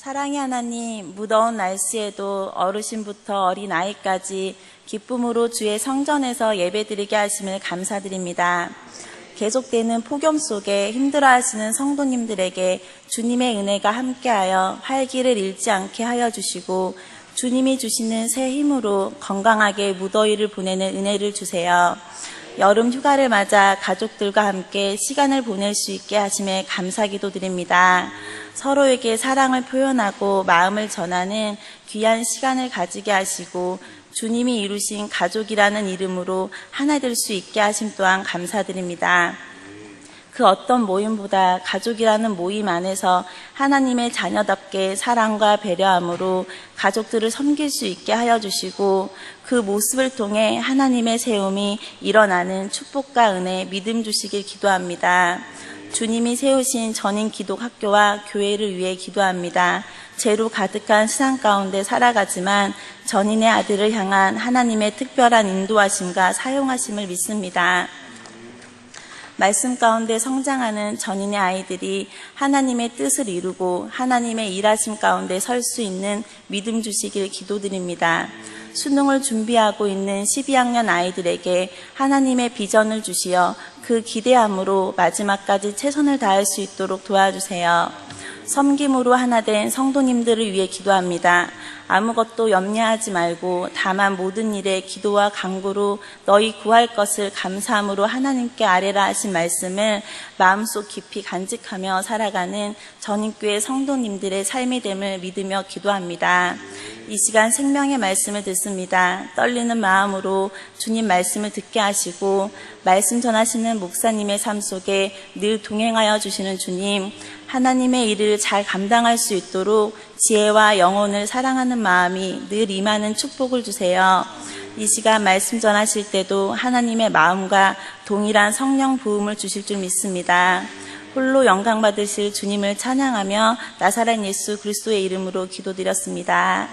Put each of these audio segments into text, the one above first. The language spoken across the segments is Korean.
사랑의 하나님, 무더운 날씨에도 어르신부터 어린아이까지 기쁨으로 주의 성전에서 예배드리게 하심을 감사드립니다. 계속되는 폭염 속에 힘들어하시는 성도님들에게 주님의 은혜가 함께하여 활기를 잃지 않게 하여 주시고 주님이 주시는 새 힘으로 건강하게 무더위를 보내는 은혜를 주세요. 여름 휴가를 맞아 가족들과 함께 시간을 보낼 수 있게 하심에 감사기도 드립니다. 서로에게 사랑을 표현하고 마음을 전하는 귀한 시간을 가지게 하시고 주님이 이루신 가족이라는 이름으로 하나 될 수 있게 하심 또한 감사드립니다. 그 어떤 모임보다 가족이라는 모임 안에서 하나님의 자녀답게 사랑과 배려함으로 가족들을 섬길 수 있게 하여 주시고 그 모습을 통해 하나님의 세움이 일어나는 축복과 은혜, 믿음 주시길 기도합니다. 주님이 세우신 전인 기독학교와 교회를 위해 기도합니다. 죄로 가득한 세상 가운데 살아가지만 전인의 아들을 향한 하나님의 특별한 인도하심과 사용하심을 믿습니다. 말씀 가운데 성장하는 전인의 아이들이 하나님의 뜻을 이루고 하나님의 일하심 가운데 설 수 있는 믿음 주시길 기도드립니다. 수능을 준비하고 있는 12학년 아이들에게 하나님의 비전을 주시어 그 기대함으로 마지막까지 최선을 다할 수 있도록 도와주세요. 섬김으로 하나 된 성도님들을 위해 기도합니다. 아무것도 염려하지 말고 다만 모든 일에 기도와 간구로 너희 구할 것을 감사함으로 하나님께 아뢰라 하신 말씀을 마음속 깊이 간직하며 살아가는 전인교회 성도님들의 삶이 됨을 믿으며 기도합니다. 이 시간 생명의 말씀을 듣습니다. 떨리는 마음으로 주님 말씀을 듣게 하시고 말씀 전하시는 목사님의 삶 속에 늘 동행하여 주시는 주님, 하나님의 일을 잘 감당할 수 있도록 지혜와 영혼을 사랑하는 마음이 늘 임하는 축복을 주세요. 이 시간 말씀 전하실 때도 하나님의 마음과 동일한 성령 부음을 주실 줄 믿습니다. 홀로 영광 받으실 주님을 찬양하며 나사렛 예수 그리스도의 이름으로 기도드렸습니다.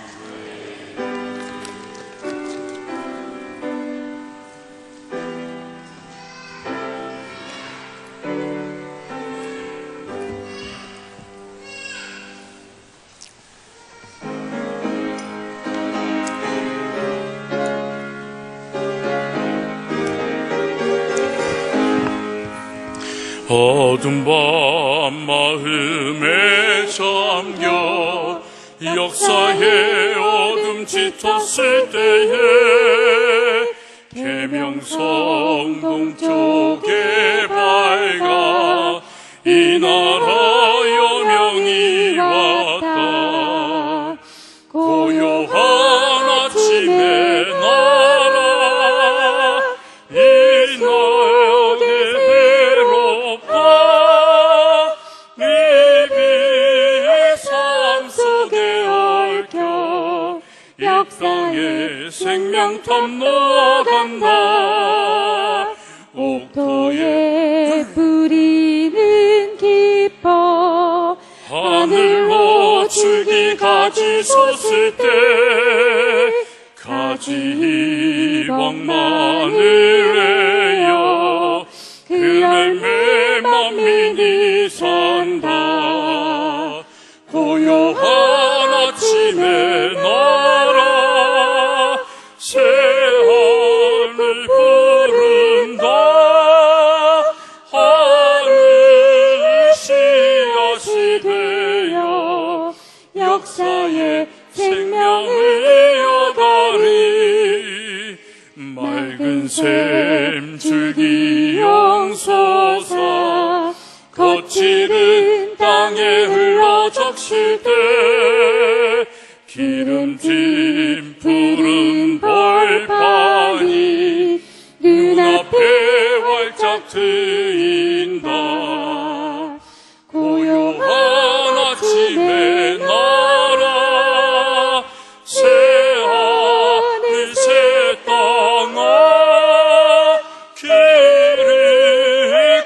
어둠 밤 마음에 잠겨 역사의 어둠 짙었을 때에 계명성 동쪽에 밝아 이 나라 여명이 왔다. 고요한 아침에 나라 이 나라 역사의 생명탐 녹아간다. 옥토에 뿌리는 기뻐 하늘로 줄기 가지 섰을 때 가지 잎왕만을 외여 그 열매 만민이 산다. 고요한 아침에 나라 새 하늘 부른다. 하늘 씨앗이 되어 역사의 생명을 이어가리. 맑은 샘 줄기 용솟아 거칠은 땅에 흘러 적실 때 기름진 푸른 벌판이 눈앞에 활짝 트인다. 고요한 아침에 나라 새 하늘 새 땅아 길이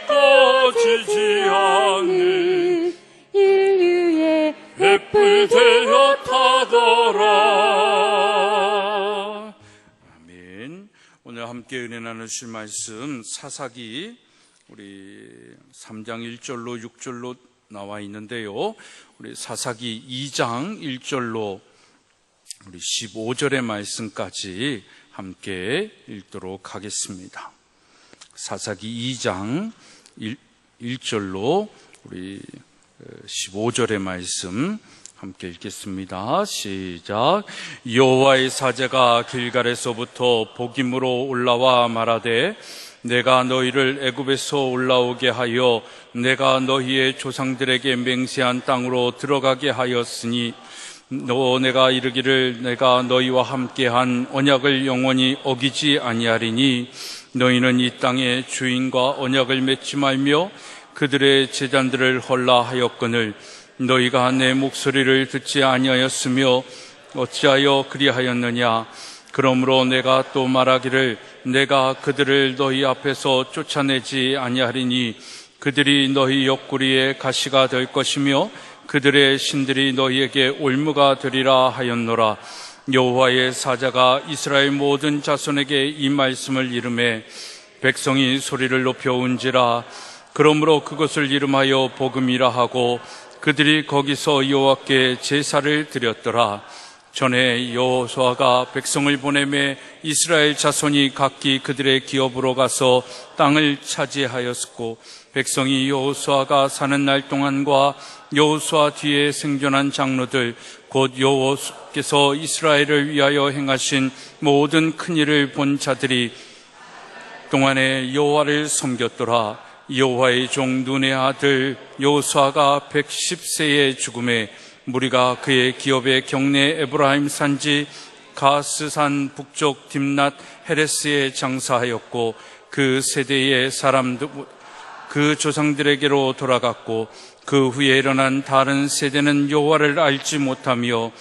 꺼지지 않는 인류의 햇불 되어 타더라. 아멘. 오늘 함께 은혜 나누실 말씀 사사기 우리 3장 1절로 6절로 나와 있는데요. 우리 사사기 2장 1절로 우리 15절의 말씀까지 함께 읽도록 하겠습니다. 사사기 2장 1절로 우리 15절의 말씀 함께 읽겠습니다. 시작. 여호와의 사자가 길갈에서부터 복임으로 올라와 말하되 내가 너희를 애굽에서 올라오게 하여 내가 너희의 조상들에게 맹세한 땅으로 들어가게 하였으니 내가 이르기를 내가 너희와 함께한 언약을 영원히 어기지 아니하리니 너희는 이 땅의 주인과 언약을 맺지 말며 그들의 제단들을 헐라 하였거늘 너희가 내 목소리를 듣지 아니하였으며 어찌하여 그리하였느냐. 그러므로 내가 또 말하기를 내가 그들을 너희 앞에서 쫓아내지 아니하리니 그들이 너희 옆구리에 가시가 될 것이며 그들의 신들이 너희에게 올무가 되리라 하였노라. 여호와의 사자가 이스라엘 모든 자손에게 이 말씀을 이르매 백성이 소리를 높여 운지라. 그러므로 그것을 이름하여 복음이라 하고 그들이 거기서 여호와께 제사를 드렸더라. 전에 여호수아가 백성을 보내매 이스라엘 자손이 각기 그들의 기업으로 가서 땅을 차지하였고 백성이 여호수아가 사는 날 동안과 여호수아 뒤에 생존한 장로들 곧 여호와께서 이스라엘을 위하여 행하신 모든 큰 일을 본 자들이 동안에 여호와를 섬겼더라. 여호와의 종 눈의 아들 여호수아가 110세의 죽음에 무리가 그의 기업의 경내 에브라임 산지 가스산 북쪽 딥낫 헤레스에 장사하였고 그 세대의 사람들 그 조상들에게로 돌아갔고 그 후에 일어난 다른 세대는 여호와를 알지 못하며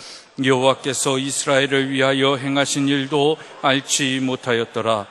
여호와께서 이스라엘을 위하여 행하신 일도 알지 못하였더라.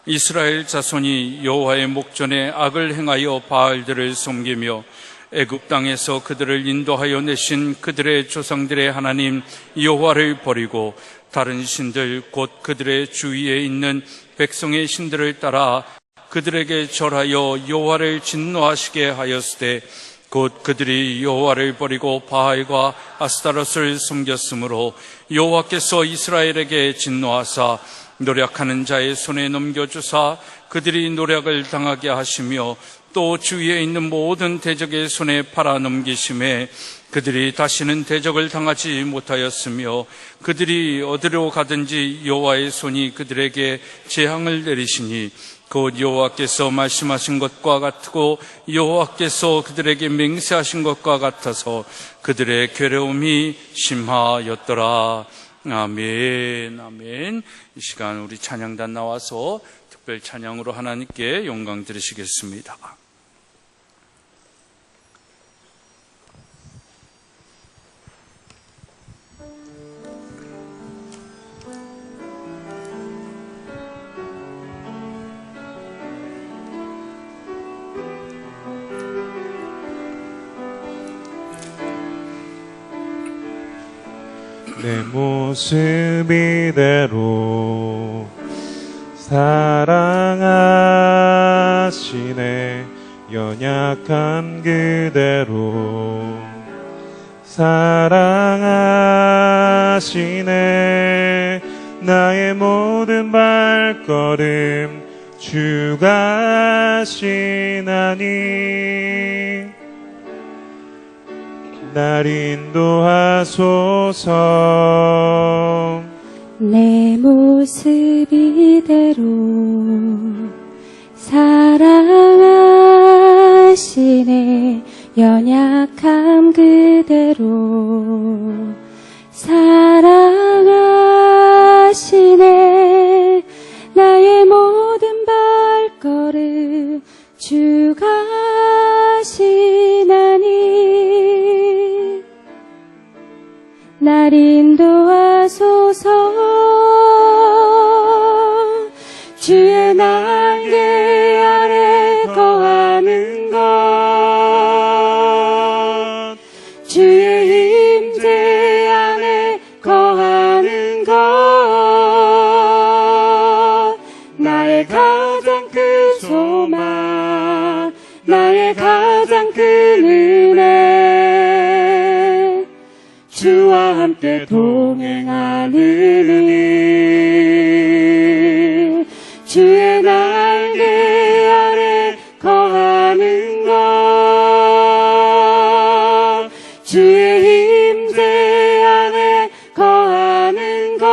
이스라엘 자손이 여호와의 목전에 악을 행하여 바알들을 섬기며 애굽 땅에서 그들을 인도하여 내신 그들의 조상들의 하나님 여호와를 버리고 다른 신들 곧 그들의 주위에 있는 백성의 신들을 따라 그들에게 절하여 여호와를 진노하시게 하였으되 곧 그들이 여호와를 버리고 바알과 아스타롯을 섬겼으므로 여호와께서 이스라엘에게 진노하사 노력하는 자의 손에 넘겨주사 그들이 노력을 당하게 하시며 또 주위에 있는 모든 대적의 손에 팔아 넘기심에 그들이 다시는 대적을 당하지 못하였으며 그들이 어디로 가든지 여호와의 손이 그들에게 재앙을 내리시니 곧 여호와께서 말씀하신 것과 같고 여호와께서 그들에게 맹세하신 것과 같아서 그들의 괴로움이 심하였더라. 아멘. 아멘. 이 시간 우리 찬양단 나와서 특별 찬양으로 하나님께 영광 드리시겠습니다. 내 모습 이대로 사랑하시네 연약한 그대로 사랑하시네 나의 모든 발걸음 주가 하시나니 날 인도하소서 내 모습 이대로 사랑하시네 연약함 그대로 사랑하시네 나의 모든 발걸음 주가 하시나니 날 인도하소서 주의 날개 아래 거하는 것 주의 임재 안에 거하는 것 나의 가장 큰 소망 주와 함께 동행하는 일, 주의 날개 아래 거하는 것, 주의 임재 안에 거하는 것,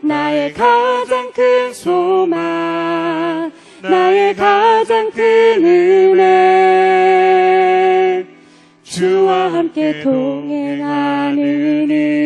나의 가장 큰 소망, 나의 가장 큰 은혜, 주와 함께 동행하는 일.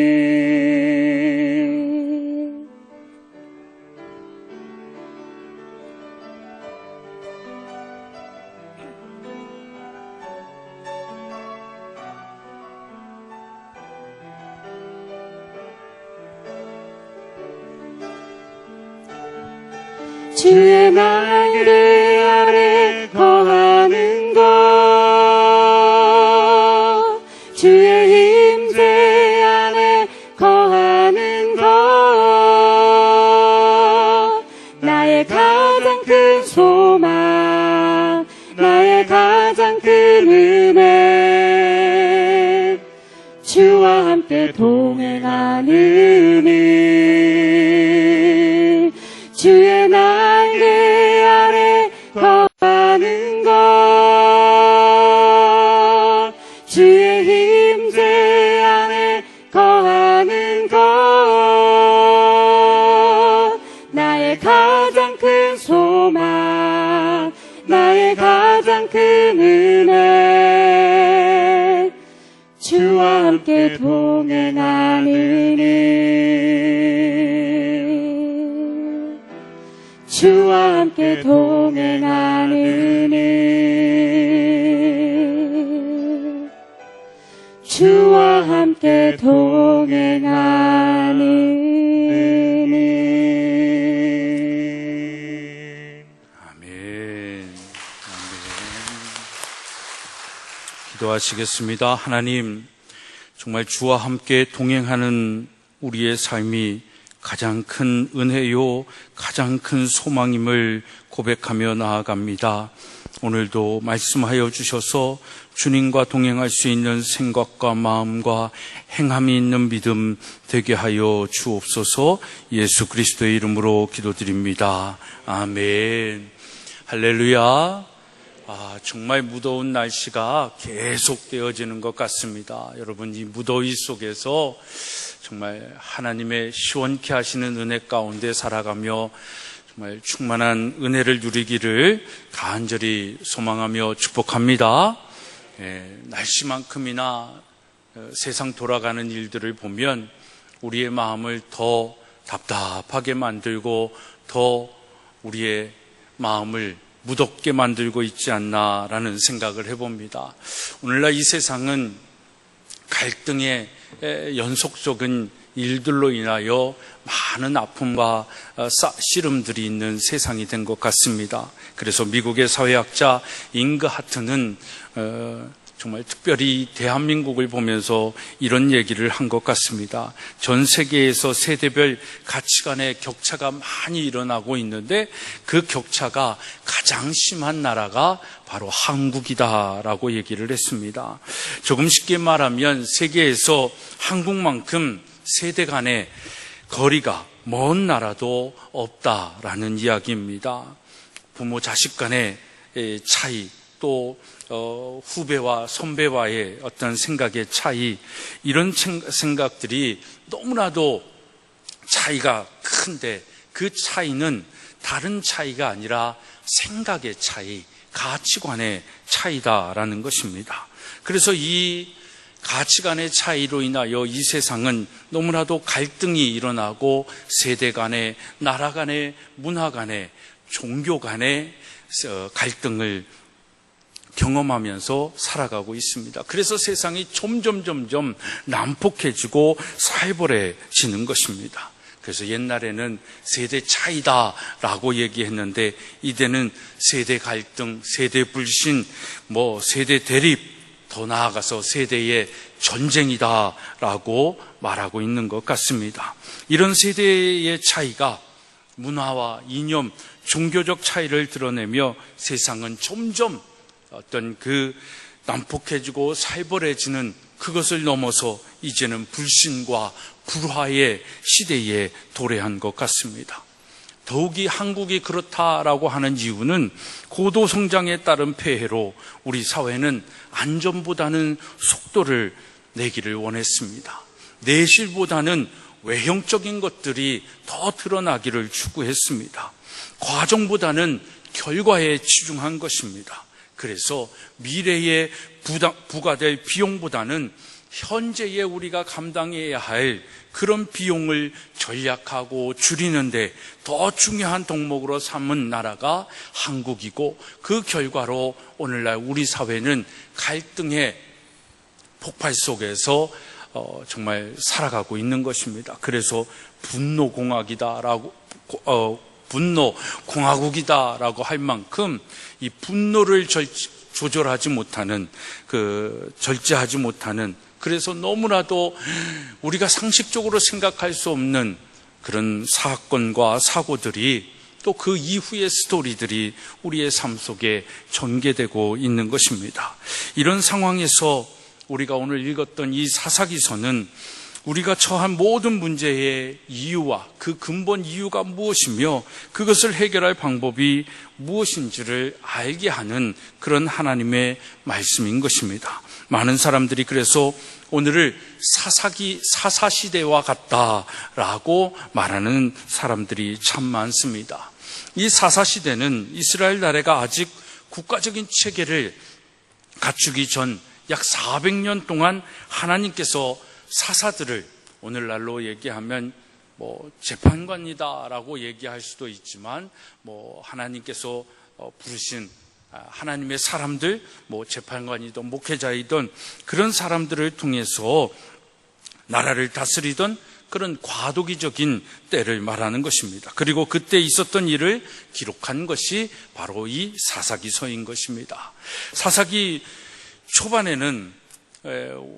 주의 날개 아래 거하는 것, 주의 임재 안에 거하는 것, 나의 가장 큰 소망, 나의 가장 큰 은혜, 주와 함께 동행하는 일, 주의 날개 아래 거하는 것, 주의 임재 안에 거하는 것, 나의 가장 큰 소망, 나의 가장 큰 은혜, 주와 함께 동행하는 일, 주와 함께 동행하는 일, 주와 함께 동행하는 일. 아멘. 기도하시겠습니다. 하나님, 정말 주와 함께 동행하는 우리의 삶이 가장 큰 은혜요, 가장 큰 소망임을 고백하며 나아갑니다. 오늘도 말씀하여 주셔서 주님과 동행할 수 있는 생각과 마음과 행함이 있는 믿음 되게 하여 주옵소서. 예수 그리스도의 이름으로 기도드립니다. 아멘. 할렐루야. 정말 무더운 날씨가 계속 되어지는 것 같습니다. 여러분, 이 무더위 속에서 정말 하나님의 시원케 하시는 은혜 가운데 살아가며 정말 충만한 은혜를 누리기를 간절히 소망하며 축복합니다. 날씨만큼이나 세상 돌아가는 일들을 보면 우리의 마음을 더 답답하게 만들고 더 우리의 마음을 무덥게 만들고 있지 않나라는 생각을 해봅니다. 오늘날 이 세상은 갈등의 연속적인 일들로 인하여 많은 아픔과 씨름들이 있는 세상이 된 것 같습니다. 그래서 미국의 사회학자 잉그 하트는 정말 특별히 대한민국을 보면서 이런 얘기를 한 것 같습니다. 전 세계에서 세대별 가치관의 격차가 많이 일어나고 있는데 그 격차가 가장 심한 나라가 바로 한국이다라고 얘기를 했습니다. 조금 쉽게 말하면 세계에서 한국만큼 세대 간의 거리가 먼 나라도 없다라는 이야기입니다. 부모 자식 간의 차이, 또 후배와 선배와의 어떤 생각의 차이, 이런 생각들이 너무나도 차이가 큰데 그 차이는 다른 차이가 아니라 생각의 차이, 가치관의 차이다라는 것입니다. 그래서 이 가치관의 차이로 인하여 이 세상은 너무나도 갈등이 일어나고 세대 간의, 나라 간의, 문화 간의, 종교 간의 갈등을 경험하면서 살아가고 있습니다. 그래서 세상이 점점 난폭해지고 살벌해지는 것입니다. 그래서 옛날에는 세대 차이다라고 얘기했는데 이제는 세대 갈등, 세대 불신, 세대 대립, 더 나아가서 세대의 전쟁이다라고 말하고 있는 것 같습니다. 이런 세대의 차이가 문화와 이념, 종교적 차이를 드러내며 세상은 점점 어떤 그 난폭해지고 살벌해지는 그것을 넘어서 이제는 불신과 불화의 시대에 도래한 것 같습니다. 더욱이 한국이 그렇다라고 하는 이유는 고도 성장에 따른 폐해로 우리 사회는 안전보다는 속도를 내기를 원했습니다. 내실보다는 외형적인 것들이 더 드러나기를 추구했습니다. 과정보다는 결과에 치중한 것입니다. 그래서 미래에 부과될 비용보다는 현재에 우리가 감당해야 할 그런 비용을 전략하고 줄이는데 더 중요한 덕목으로 삼은 나라가 한국이고, 그 결과로 오늘날 우리 사회는 갈등의 폭발 속에서 정말 살아가고 있는 것입니다. 그래서 분노공화국이다라고 할 만큼 이 분노를 조절하지 못하는, 절제하지 못하는, 그래서 너무나도 우리가 상식적으로 생각할 수 없는 그런 사건과 사고들이, 또 그 이후의 스토리들이 우리의 삶 속에 전개되고 있는 것입니다. 이런 상황에서 우리가 오늘 읽었던 이 사사기서는 우리가 처한 모든 문제의 이유와 그 근본 이유가 무엇이며 그것을 해결할 방법이 무엇인지를 알게 하는 그런 하나님의 말씀인 것입니다. 많은 사람들이 그래서 오늘을 사사시대와 같다라고 말하는 사람들이 참 많습니다. 이 사사시대는 이스라엘 나라가 아직 국가적인 체계를 갖추기 전 약 400년 동안 하나님께서 사사들을, 오늘날로 얘기하면 재판관이다라고 얘기할 수도 있지만, 하나님께서 부르신 하나님의 사람들, 재판관이든 목회자이든 그런 사람들을 통해서 나라를 다스리던 그런 과도기적인 때를 말하는 것입니다. 그리고 그때 있었던 일을 기록한 것이 바로 이 사사기서인 것입니다. 사사기 초반에는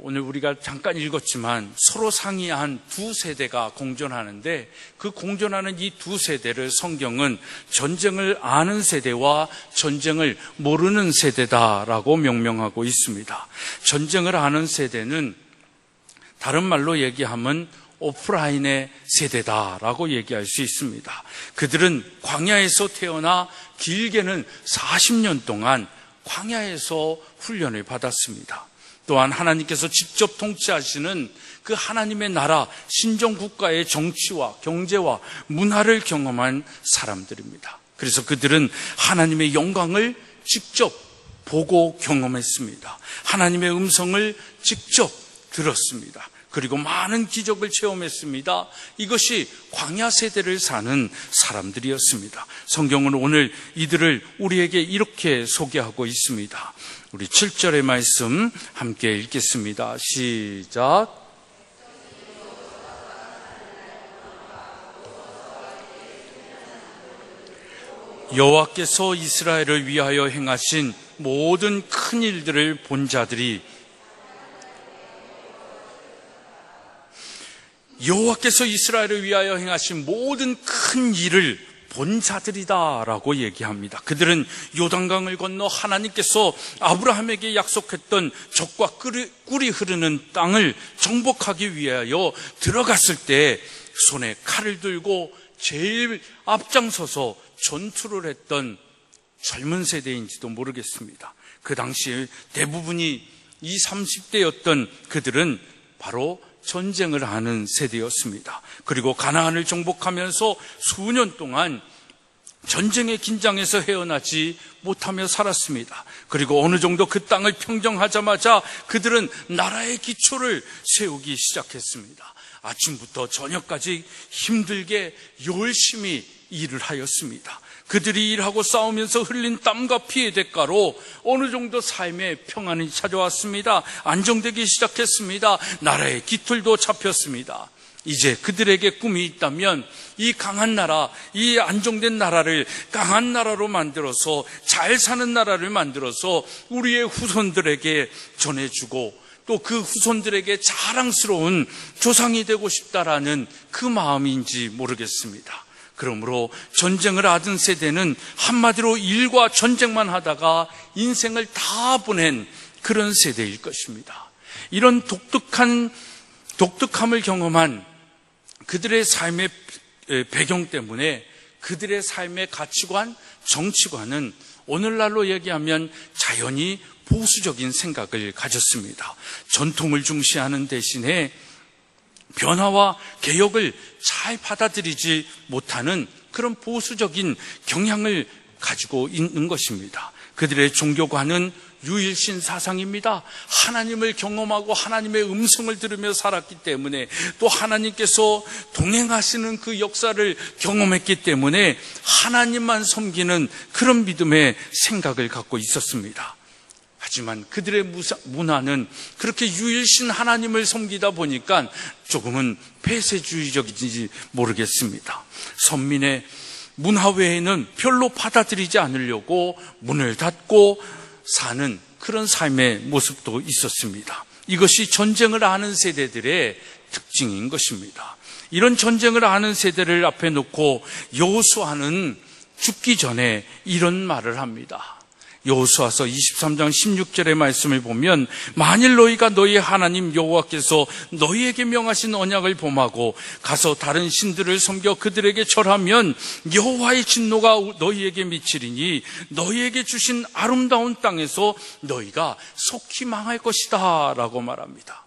오늘 우리가 잠깐 읽었지만 서로 상이한 두 세대가 공존하는데, 그 공존하는 이 두 세대를 성경은 전쟁을 아는 세대와 전쟁을 모르는 세대다라고 명명하고 있습니다. 전쟁을 아는 세대는 다른 말로 얘기하면 오프라인의 세대다라고 얘기할 수 있습니다. 그들은 광야에서 태어나 길게는 40년 동안 광야에서 훈련을 받았습니다. 또한 하나님께서 직접 통치하시는 그 하나님의 나라, 신정국가의 정치와 경제와 문화를 경험한 사람들입니다. 그래서 그들은 하나님의 영광을 직접 보고 경험했습니다. 하나님의 음성을 직접 들었습니다. 그리고 많은 기적을 체험했습니다. 이것이 광야 세대를 사는 사람들이었습니다. 성경은 오늘 이들을 우리에게 이렇게 소개하고 있습니다. 우리 7절의 말씀 함께 읽겠습니다. 시작. 여호와께서 이스라엘을 위하여 행하신 모든 큰 일들을 본 자들이, 여호와께서 이스라엘을 위하여 행하신 모든 큰 일을 본 자들이다라고 얘기합니다. 그들은 요단강을 건너 하나님께서 아브라함에게 약속했던 젖과 꿀이 흐르는 땅을 정복하기 위하여 들어갔을 때 손에 칼을 들고 제일 앞장서서 전투를 했던 젊은 세대인지도 모르겠습니다. 그 당시 대부분이 20, 30대였던 그들은 바로 전쟁을 하는 세대였습니다. 그리고 가나안을 정복하면서 수년 동안 전쟁의 긴장에서 헤어나지 못하며 살았습니다. 그리고 어느 정도 그 땅을 평정하자마자 그들은 나라의 기초를 세우기 시작했습니다. 아침부터 저녁까지 힘들게 열심히 일을 하였습니다. 그들이 일하고 싸우면서 흘린 땀과 피의 대가로 어느 정도 삶의 평안이 찾아왔습니다. 안정되기 시작했습니다. 나라의 깃털도 잡혔습니다. 이제 그들에게 꿈이 있다면 이 강한 나라, 이 안정된 나라를 강한 나라로 만들어서 잘 사는 나라를 만들어서 우리의 후손들에게 전해주고 또 그 후손들에게 자랑스러운 조상이 되고 싶다라는 그 마음인지 모르겠습니다. 그러므로 전쟁을 하던 세대는 한마디로 일과 전쟁만 하다가 인생을 다 보낸 그런 세대일 것입니다. 이런 독특함을 경험한 그들의 삶의 배경 때문에 그들의 삶의 가치관, 정치관은 오늘날로 얘기하면 자연히 보수적인 생각을 가졌습니다. 전통을 중시하는 대신에 변화와 개혁을 잘 받아들이지 못하는 그런 보수적인 경향을 가지고 있는 것입니다. 그들의 종교관은 유일신 사상입니다. 하나님을 경험하고 하나님의 음성을 들으며 살았기 때문에, 또 하나님께서 동행하시는 그 역사를 경험했기 때문에 하나님만 섬기는 그런 믿음의 생각을 갖고 있었습니다. 하지만 그들의 문화는 그렇게 유일신 하나님을 섬기다 보니까 조금은 폐쇄주의적인지 모르겠습니다. 선민의 문화 외에는 별로 받아들이지 않으려고 문을 닫고 사는 그런 삶의 모습도 있었습니다. 이것이 전쟁을 아는 세대들의 특징인 것입니다. 이런 전쟁을 아는 세대를 앞에 놓고 여호수아는 죽기 전에 이런 말을 합니다. 여호수아서 23장 16절의 말씀을 보면, 만일 너희가 너희 하나님 여호와께서 너희에게 명하신 언약을 범하고 가서 다른 신들을 섬겨 그들에게 절하면 여호와의 진노가 너희에게 미치리니 너희에게 주신 아름다운 땅에서 너희가 속히 망할 것이다 라고 말합니다.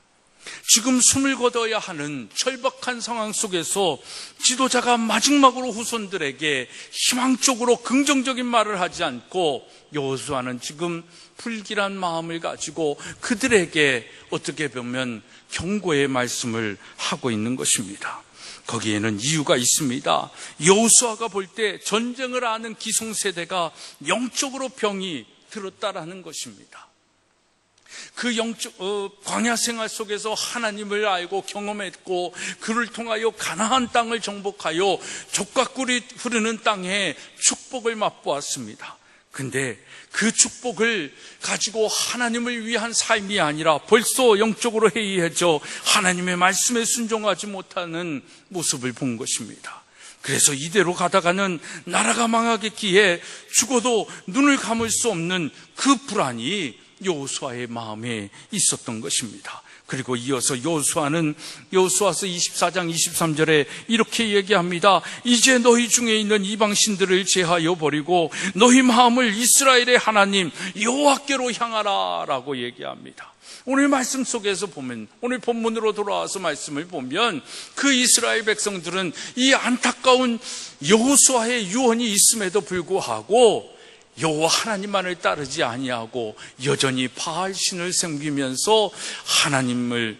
지금 숨을 거둬야 하는 절박한 상황 속에서 지도자가 마지막으로 후손들에게 희망적으로 긍정적인 말을 하지 않고, 여호수아는 지금 불길한 마음을 가지고 그들에게 어떻게 보면 경고의 말씀을 하고 있는 것입니다. 거기에는 이유가 있습니다. 여호수아가 볼 때 전쟁을 아는 기성세대가 영적으로 병이 들었다라는 것입니다. 그 광야 생활 속에서 하나님을 알고 경험했고, 그를 통하여 가나안 땅을 정복하여 젖과 꿀이 흐르는 땅에 축복을 맛보았습니다. 근데 그 축복을 가지고 하나님을 위한 삶이 아니라 벌써 영적으로 해이해져 하나님의 말씀에 순종하지 못하는 모습을 본 것입니다. 그래서 이대로 가다가는 나라가 망하겠기에 죽어도 눈을 감을 수 없는 그 불안이 여호수아의 마음에 있었던 것입니다. 그리고 이어서 여호수아는 여호수아서 24장 23절에 이렇게 얘기합니다. 이제 너희 중에 있는 이방 신들을 제하여 버리고 너희 마음을 이스라엘의 하나님 여호와께로 향하라 라고 얘기합니다. 오늘 말씀 속에서 보면, 오늘 본문으로 돌아와서 말씀을 보면, 그 이스라엘 백성들은 이 안타까운 여호수아의 유언이 있음에도 불구하고 여호와 하나님만을 따르지 아니하고 여전히 바알 신을 섬기면서 하나님을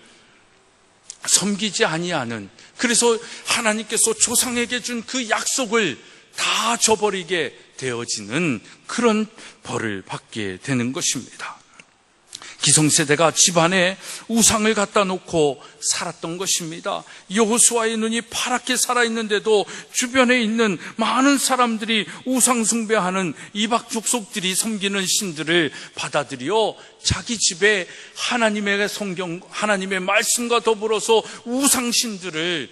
섬기지 아니하는, 그래서 하나님께서 조상에게 준 그 약속을 다 저버리게 되어지는 그런 벌을 받게 되는 것입니다. 기성세대가 집안에 우상을 갖다 놓고 살았던 것입니다. 여호수아의 눈이 파랗게 살아있는데도 주변에 있는 많은 사람들이 우상 숭배하는 이방 족속들이 섬기는 신들을 받아들여 자기 집에 하나님의 성경, 하나님의 말씀과 더불어서 우상신들을,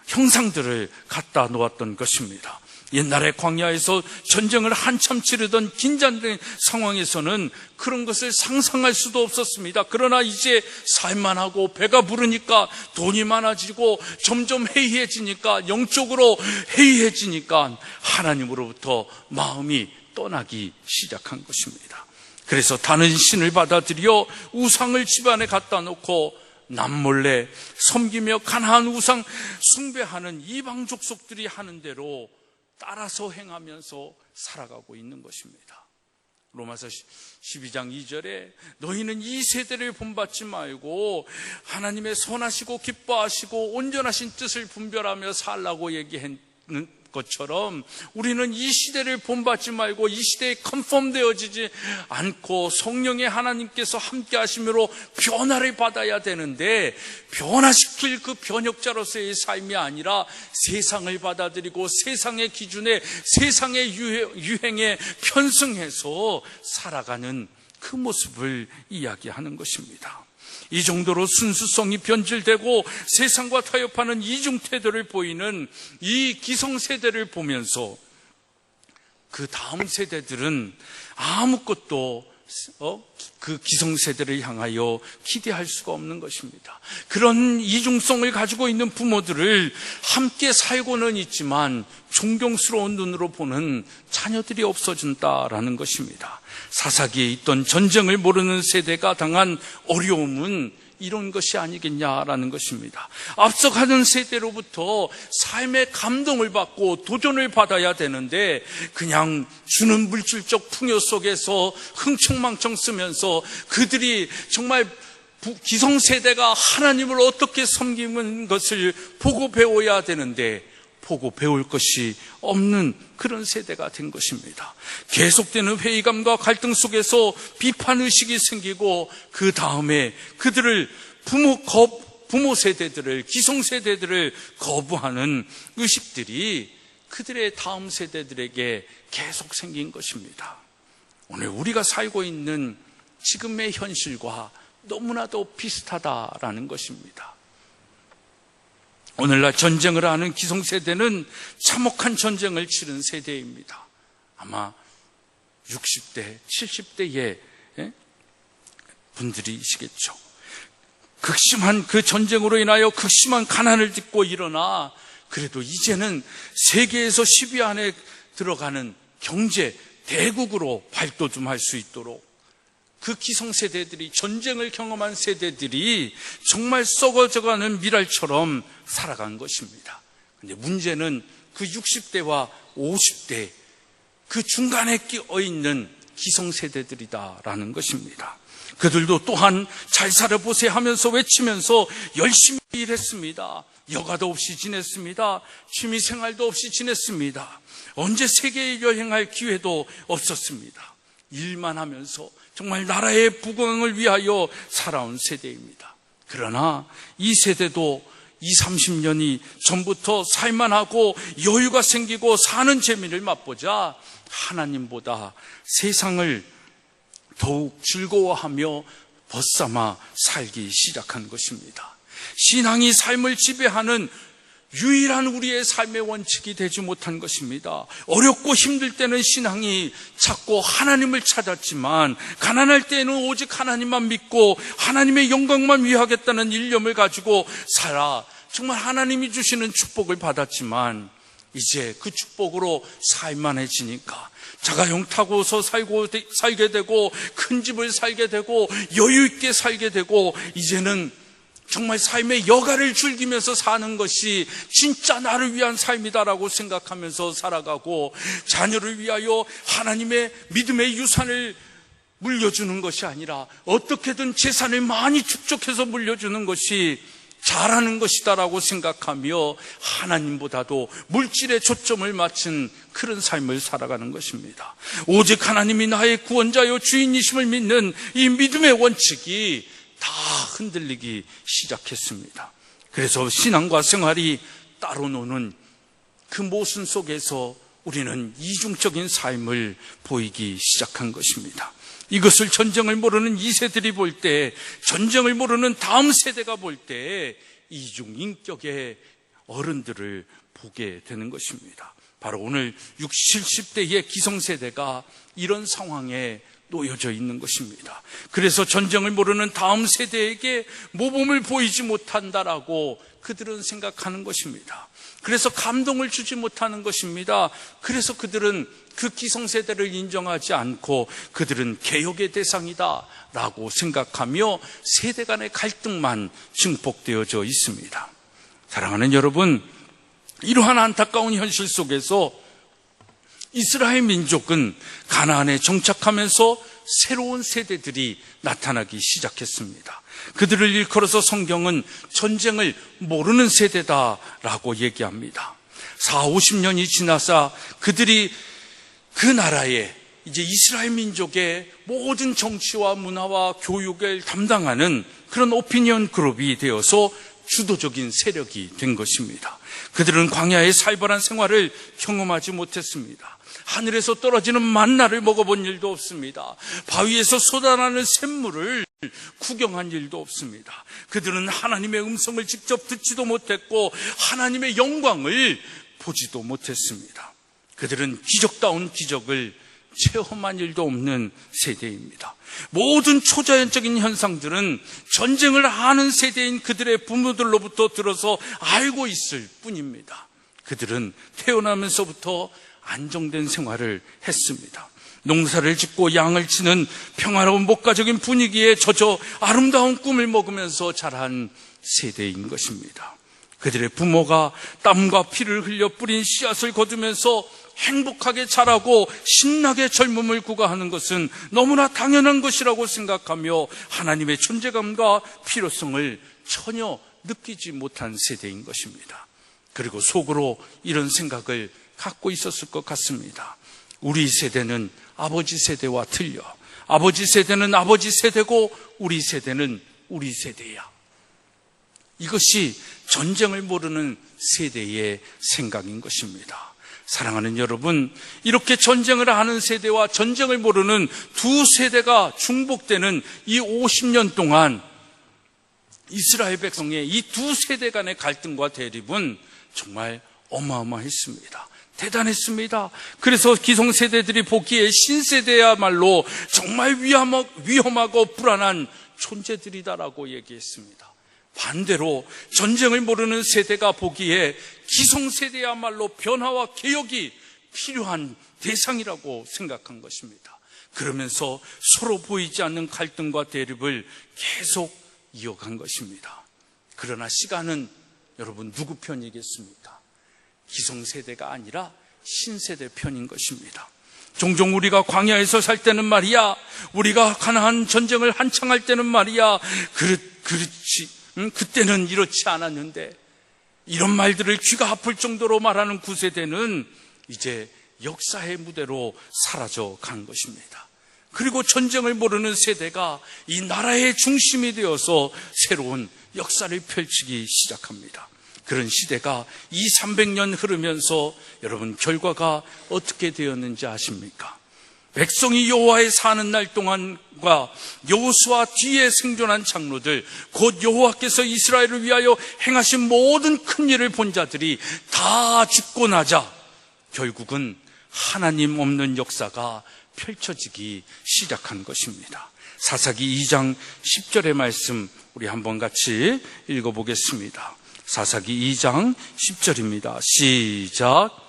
형상들을 갖다 놓았던 것입니다. 옛날에 광야에서 전쟁을 한참 치르던 긴장된 상황에서는 그런 것을 상상할 수도 없었습니다. 그러나 이제 살만하고 배가 부르니까, 돈이 많아지고 점점 해이해지니까, 영적으로 해이해지니까 하나님으로부터 마음이 떠나기 시작한 것입니다. 그래서 다른 신을 받아들여 우상을 집안에 갖다 놓고 남몰래 섬기며 가나안 우상 숭배하는 이방 족속들이 하는 대로 따라서 행하면서 살아가고 있는 것입니다. 로마서 12장 2절에 너희는 이 세대를 본받지 말고 하나님의 선하시고 기뻐하시고 온전하신 뜻을 분별하며 살라고 얘기했는 것처럼, 우리는 이 시대를 본받지 말고 이 시대에 컨펌되어지지 않고 성령의 하나님께서 함께 하심으로 변화를 받아야 되는데, 변화시킬 그 변혁자로서의 삶이 아니라 세상을 받아들이고 세상의 기준에, 세상의 유행에 편승해서 살아가는 그 모습을 이야기하는 것입니다. 이 정도로 순수성이 변질되고 세상과 타협하는 이중 태도를 보이는 이 기성세대를 보면서 그 다음 세대들은 아무것도 그 기성세대를 향하여 기대할 수가 없는 것입니다. 그런 이중성을 가지고 있는 부모들을 함께 살고는 있지만 존경스러운 눈으로 보는 자녀들이 없어진다라는 것입니다. 사사기에 있던 전쟁을 모르는 세대가 당한 어려움은 이런 것이 아니겠냐라는 것입니다. 앞서가는 세대로부터 삶의 감동을 받고 도전을 받아야 되는데 그냥 주는 물질적 풍요 속에서 흥청망청 쓰면서 그들이 정말 기성세대가 하나님을 어떻게 섬기는 것을 보고 배워야 되는데 보고 배울 것이 없는 그런 세대가 된 것입니다. 계속되는 회의감과 갈등 속에서 비판의식이 생기고 그 다음에 그들을 부모 세대들을, 기성세대들을 거부하는 의식들이 그들의 다음 세대들에게 계속 생긴 것입니다. 오늘 우리가 살고 있는 지금의 현실과 너무나도 비슷하다라는 것입니다. 오늘날 전쟁을 하는 기성세대는 참혹한 전쟁을 치른 세대입니다. 아마 60대, 70대의 분들이시겠죠. 극심한 그 전쟁으로 인하여 극심한 가난을 딛고 일어나 그래도 이제는 세계에서 10위 안에 들어가는 경제 대국으로 발돋움할 수 있도록 그 기성세대들이, 전쟁을 경험한 세대들이 정말 썩어져가는 미랄처럼 살아간 것입니다. 근데 문제는 그 60대와 50대 그 중간에 끼어 있는 기성세대들이다라는 것입니다. 그들도 또한 잘 살아보세 하면서 외치면서 열심히 일했습니다. 여가도 없이 지냈습니다. 취미생활도 없이 지냈습니다. 언제 세계 여행할 기회도 없었습니다. 일만 하면서 정말 나라의 부강을 위하여 살아온 세대입니다. 그러나 이 세대도 20, 30년이 전부터 살만하고 여유가 생기고 사는 재미를 맛보자 하나님보다 세상을 더욱 즐거워하며 벗삼아 살기 시작한 것입니다. 신앙이 삶을 지배하는 유일한 우리의 삶의 원칙이 되지 못한 것입니다. 어렵고 힘들 때는 신앙이 찾고 하나님을 찾았지만 가난할 때는 오직 하나님만 믿고 하나님의 영광만 위하겠다는 일념을 가지고 살아 정말 하나님이 주시는 축복을 받았지만 이제 그 축복으로 살만해지니까 자가용 타고서 살게 되고 큰 집을 살게 되고 여유 있게 살게 되고 이제는 정말 삶의 여가를 즐기면서 사는 것이 진짜 나를 위한 삶이다라고 생각하면서 살아가고 자녀를 위하여 하나님의 믿음의 유산을 물려주는 것이 아니라 어떻게든 재산을 많이 축적해서 물려주는 것이 잘하는 것이다라고 생각하며 하나님보다도 물질에 초점을 맞춘 그런 삶을 살아가는 것입니다. 오직 하나님이 나의 구원자요 주인이심을 믿는 이 믿음의 원칙이 다 흔들리기 시작했습니다. 그래서 신앙과 생활이 따로 노는 그 모순 속에서 우리는 이중적인 삶을 보이기 시작한 것입니다. 이것을 전쟁을 모르는 2세들이 볼 때, 전쟁을 모르는 다음 세대가 볼 때 이중인격의 어른들을 보게 되는 것입니다. 바로 오늘 60, 70대의 기성세대가 이런 상황에 놓여져 있는 것입니다. 그래서 전쟁을 모르는 다음 세대에게 모범을 보이지 못한다라고 그들은 생각하는 것입니다. 그래서 감동을 주지 못하는 것입니다. 그래서 그들은 그 기성세대를 인정하지 않고 그들은 개혁의 대상이다라고 생각하며 세대 간의 갈등만 증폭되어져 있습니다. 사랑하는 여러분, 이러한 안타까운 현실 속에서 이스라엘 민족은 가나안에 정착하면서 새로운 세대들이 나타나기 시작했습니다. 그들을 일컬어서 성경은 전쟁을 모르는 세대다라고 얘기합니다. 40, 50년이 지나서 그들이 그 나라에 이제 이스라엘 민족의 모든 정치와 문화와 교육을 담당하는 그런 오피니언 그룹이 되어서 주도적인 세력이 된 것입니다. 그들은 광야의 살벌한 생활을 경험하지 못했습니다. 하늘에서 떨어지는 만나를 먹어본 일도 없습니다. 바위에서 쏟아나는 샘물을 구경한 일도 없습니다. 그들은 하나님의 음성을 직접 듣지도 못했고 하나님의 영광을 보지도 못했습니다. 그들은 기적다운 기적을 체험한 일도 없는 세대입니다. 모든 초자연적인 현상들은 전쟁을 아는 세대인 그들의 부모들로부터 들어서 알고 있을 뿐입니다. 그들은 태어나면서부터 안정된 생활을 했습니다. 농사를 짓고 양을 치는 평화로운 목가적인 분위기에 젖어 아름다운 꿈을 먹으면서 자란 세대인 것입니다. 그들의 부모가 땀과 피를 흘려 뿌린 씨앗을 거두면서 행복하게 자라고 신나게 젊음을 구가하는 것은 너무나 당연한 것이라고 생각하며 하나님의 존재감과 필요성을 전혀 느끼지 못한 세대인 것입니다. 그리고 속으로 이런 생각을 갖고 있었을 것 같습니다. 우리 세대는 아버지 세대와 틀려. 아버지 세대는 아버지 세대고 우리 세대는 우리 세대야. 이것이 전쟁을 모르는 세대의 생각인 것입니다. 사랑하는 여러분, 이렇게 전쟁을 아는 세대와 전쟁을 모르는 두 세대가 중복되는 이 50년 동안 이스라엘 백성의 이 두 세대 간의 갈등과 대립은 정말 어마어마했습니다. 대단했습니다. 그래서 기성세대들이 보기에 신세대야말로 정말 위험하고 불안한 존재들이다라고 얘기했습니다. 반대로 전쟁을 모르는 세대가 보기에 기성세대야말로 변화와 개혁이 필요한 대상이라고 생각한 것입니다. 그러면서 서로 보이지 않는 갈등과 대립을 계속 이어간 것입니다. 그러나 시간은 여러분 누구 편이겠습니까? 기성세대가 아니라 신세대 편인 것입니다. 종종 우리가 광야에서 살 때는 말이야, 우리가 가나안 전쟁을 한창 할 때는 말이야, 그렇지, 그때는 이렇지 않았는데, 이런 말들을 귀가 아플 정도로 말하는 구세대는 이제 역사의 무대로 사라져 간 것입니다. 그리고 전쟁을 모르는 세대가 이 나라의 중심이 되어서 새로운 역사를 펼치기 시작합니다. 그런 시대가 200~300년 흐르면서 여러분 결과가 어떻게 되었는지 아십니까? 백성이 여호와의 사는 날 동안과 여호수아 뒤에 생존한 장로들, 곧 여호와께서 이스라엘을 위하여 행하신 모든 큰 일을 본 자들이 다 죽고 나자 결국은 하나님 없는 역사가 펼쳐지기 시작한 것입니다. 사사기 2장 10절의 말씀 우리 한번 같이 읽어보겠습니다. 사사기 2장 10절입니다. 시작.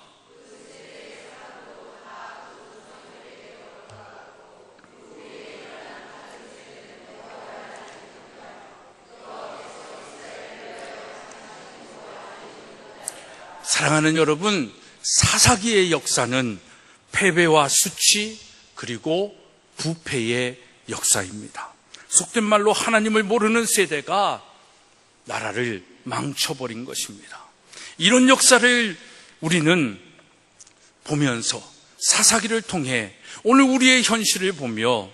사랑하는 여러분, 사사기의 역사는 패배와 수치 그리고 부패의 역사입니다. 속된 말로 하나님을 모르는 세대가 나라를 망쳐버린 것입니다. 이런 역사를 우리는 보면서 사사기를 통해 오늘 우리의 현실을 보며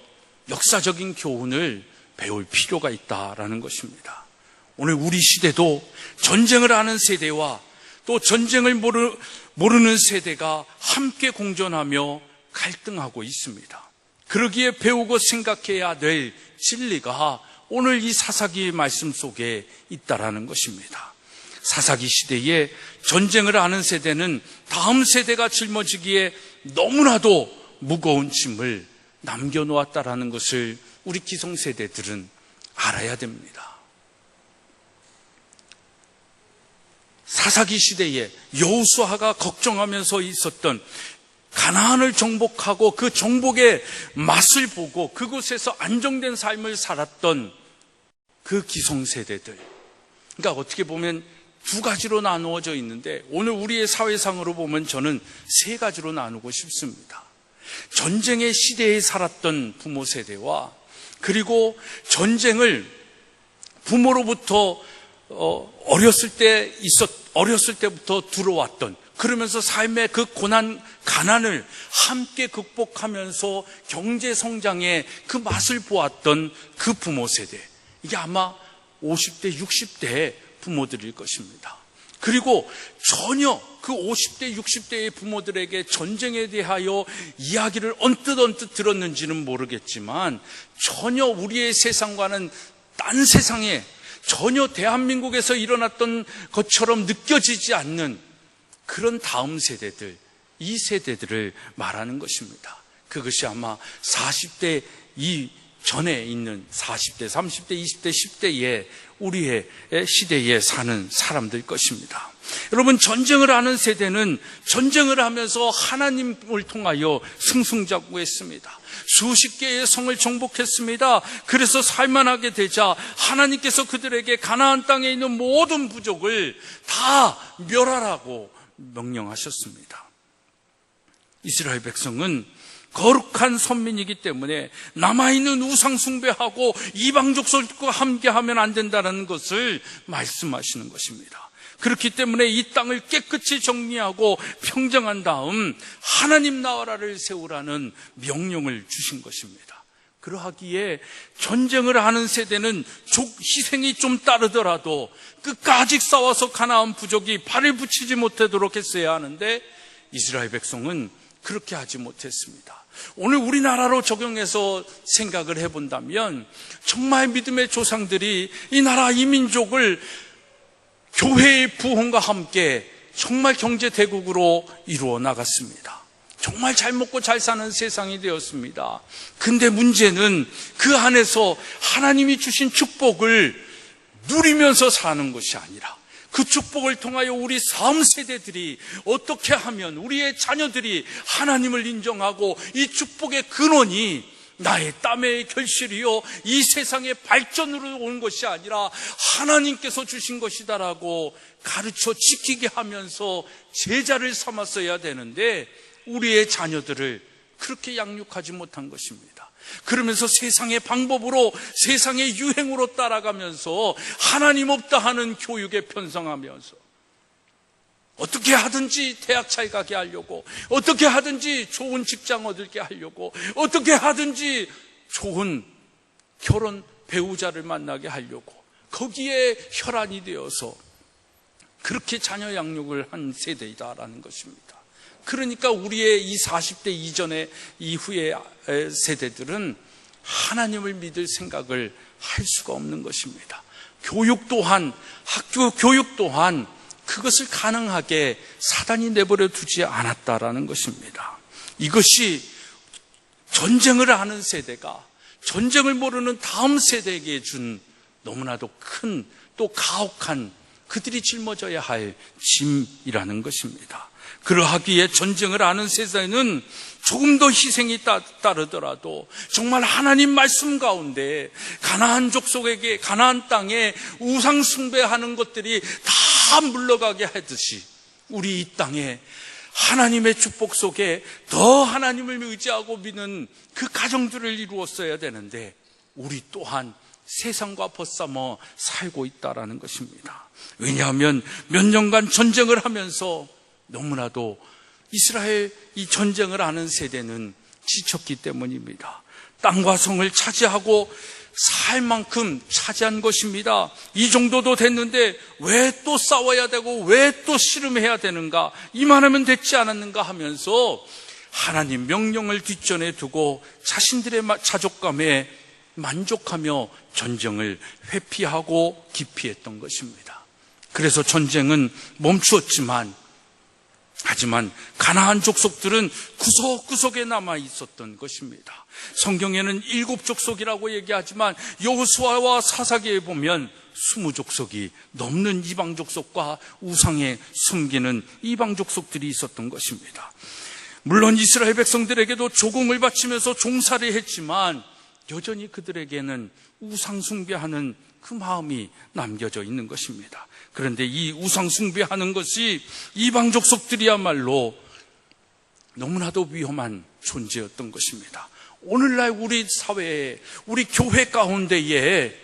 역사적인 교훈을 배울 필요가 있다라는 것입니다. 오늘 우리 시대도 전쟁을 아는 세대와 또 전쟁을 모르는 세대가 함께 공존하며 갈등하고 있습니다. 그러기에 배우고 생각해야 될 진리가 오늘 이 사사기의 말씀 속에 있다라는 것입니다. 사사기 시대에 전쟁을 아는 세대는 다음 세대가 짊어지기에 너무나도 무거운 짐을 남겨놓았다라는 것을 우리 기성세대들은 알아야 됩니다. 사사기 시대에 여호수아가 걱정하면서 있었던 가나안을 정복하고 그 정복의 맛을 보고 그곳에서 안정된 삶을 살았던 그 기성세대들, 그러니까 어떻게 보면 두 가지로 나누어져 있는데 오늘 우리의 사회상으로 보면 저는 세 가지로 나누고 싶습니다. 전쟁의 시대에 살았던 부모 세대와 그리고 전쟁을 부모로부터 어렸을 때부터 들어왔던, 그러면서 삶의 그 고난, 가난을 함께 극복하면서 경제 성장의 그 맛을 보았던 그 부모 세대. 이게 아마 50대, 60대의 부모들일 것입니다. 그리고 전혀 그 50대, 60대의 부모들에게 전쟁에 대하여 이야기를 언뜻 들었는지는 모르겠지만 전혀 우리의 세상과는 딴 세상에 전혀 대한민국에서 일어났던 것처럼 느껴지지 않는 그런 다음 세대들, 이 세대들을 말하는 것입니다. 그것이 아마 40대 전에 있는 40대, 30대, 20대, 10대의 우리의 시대에 사는 사람들 것입니다. 여러분, 전쟁을 하는 세대는 전쟁을 하면서 하나님을 통하여 승승장구했습니다. 수십 개의 성을 정복했습니다. 그래서 살만하게 되자 하나님께서 그들에게 가나안 땅에 있는 모든 부족을 다 멸하라고 명령하셨습니다. 이스라엘 백성은 거룩한 선민이기 때문에 남아있는 우상 숭배하고 이방 족속과 함께하면 안 된다는 것을 말씀하시는 것입니다. 그렇기 때문에 이 땅을 깨끗이 정리하고 평정한 다음 하나님 나라를 세우라는 명령을 주신 것입니다. 그러하기에 전쟁을 하는 세대는 희생이 좀 따르더라도 끝까지 싸워서 가나안 부족이 발을 붙이지 못하도록 했어야 하는데 이스라엘 백성은 그렇게 하지 못했습니다. 오늘 우리나라로 적용해서 생각을 해본다면 정말 믿음의 조상들이 이 나라 이 민족을 교회의 부흥과 함께 정말 경제대국으로 이루어 나갔습니다. 정말 잘 먹고 잘 사는 세상이 되었습니다. 근데 문제는 그 안에서 하나님이 주신 축복을 누리면서 사는 것이 아니라 그 축복을 통하여 우리 다음 세대들이 어떻게 하면 우리의 자녀들이 하나님을 인정하고 이 축복의 근원이 나의 땀의 결실이요 이 세상의 발전으로 온 것이 아니라 하나님께서 주신 것이다라고 가르쳐 지키게 하면서 제자를 삼았어야 되는데 우리의 자녀들을 그렇게 양육하지 못한 것입니다. 그러면서 세상의 방법으로 세상의 유행으로 따라가면서 하나님 없다 하는 교육에 편성하면서 어떻게 하든지 대학 잘 가게 하려고, 어떻게 하든지 좋은 직장 얻게 하려고, 어떻게 하든지 좋은 결혼 배우자를 만나게 하려고 거기에 혈안이 되어서 그렇게 자녀 양육을 한 세대이다라는 것입니다. 그러니까 우리의 이 40대 이전의 이후의 세대들은 하나님을 믿을 생각을 할 수가 없는 것입니다. 교육 또한, 학교 교육 또한 그것을 가능하게 사단이 내버려 두지 않았다라는 것입니다. 이것이 전쟁을 하는 세대가 전쟁을 모르는 다음 세대에게 준 너무나도 큰 또 가혹한 그들이 짊어져야 할 짐이라는 것입니다. 그러하기에 전쟁을 하는 세대는 조금 더 희생이 따르더라도 정말 하나님 말씀 가운데 가나안 족속에게 가나안 땅에 우상 숭배하는 것들이 다 물러가게 하듯이 우리 이 땅에 하나님의 축복 속에 더 하나님을 의지하고 믿는 그 가정들을 이루었어야 되는데 우리 또한 세상과 벗삼아 살고 있다라는 것입니다. 왜냐하면 몇 년간 전쟁을 하면서 너무나도 이스라엘 이 전쟁을 하는 세대는 지쳤기 때문입니다. 땅과 성을 차지하고 살 만큼 차지한 것입니다. 이 정도도 됐는데 왜 또 싸워야 되고 왜 또 씨름해야 되는가, 이만하면 됐지 않았는가 하면서 하나님 명령을 뒷전에 두고 자신들의 자족감에 만족하며 전쟁을 회피하고 기피했던 것입니다. 그래서 전쟁은 멈추었지만 하지만 가나안 족속들은 구석구석에 남아 있었던 것입니다. 성경에는 7족속이라고 얘기하지만 여호수아와 사사기에 보면 20족속이 넘는 이방 족속과 우상에 숨기는 이방 족속들이 있었던 것입니다. 물론 이스라엘 백성들에게도 조공을 바치면서 종살이 했지만 여전히 그들에게는 우상 숭배하는 그 마음이 남겨져 있는 것입니다. 그런데 이 우상 숭배하는 것이 이방 족속들이야말로 너무나도 위험한 존재였던 것입니다. 오늘날 우리 사회에, 우리 교회 가운데에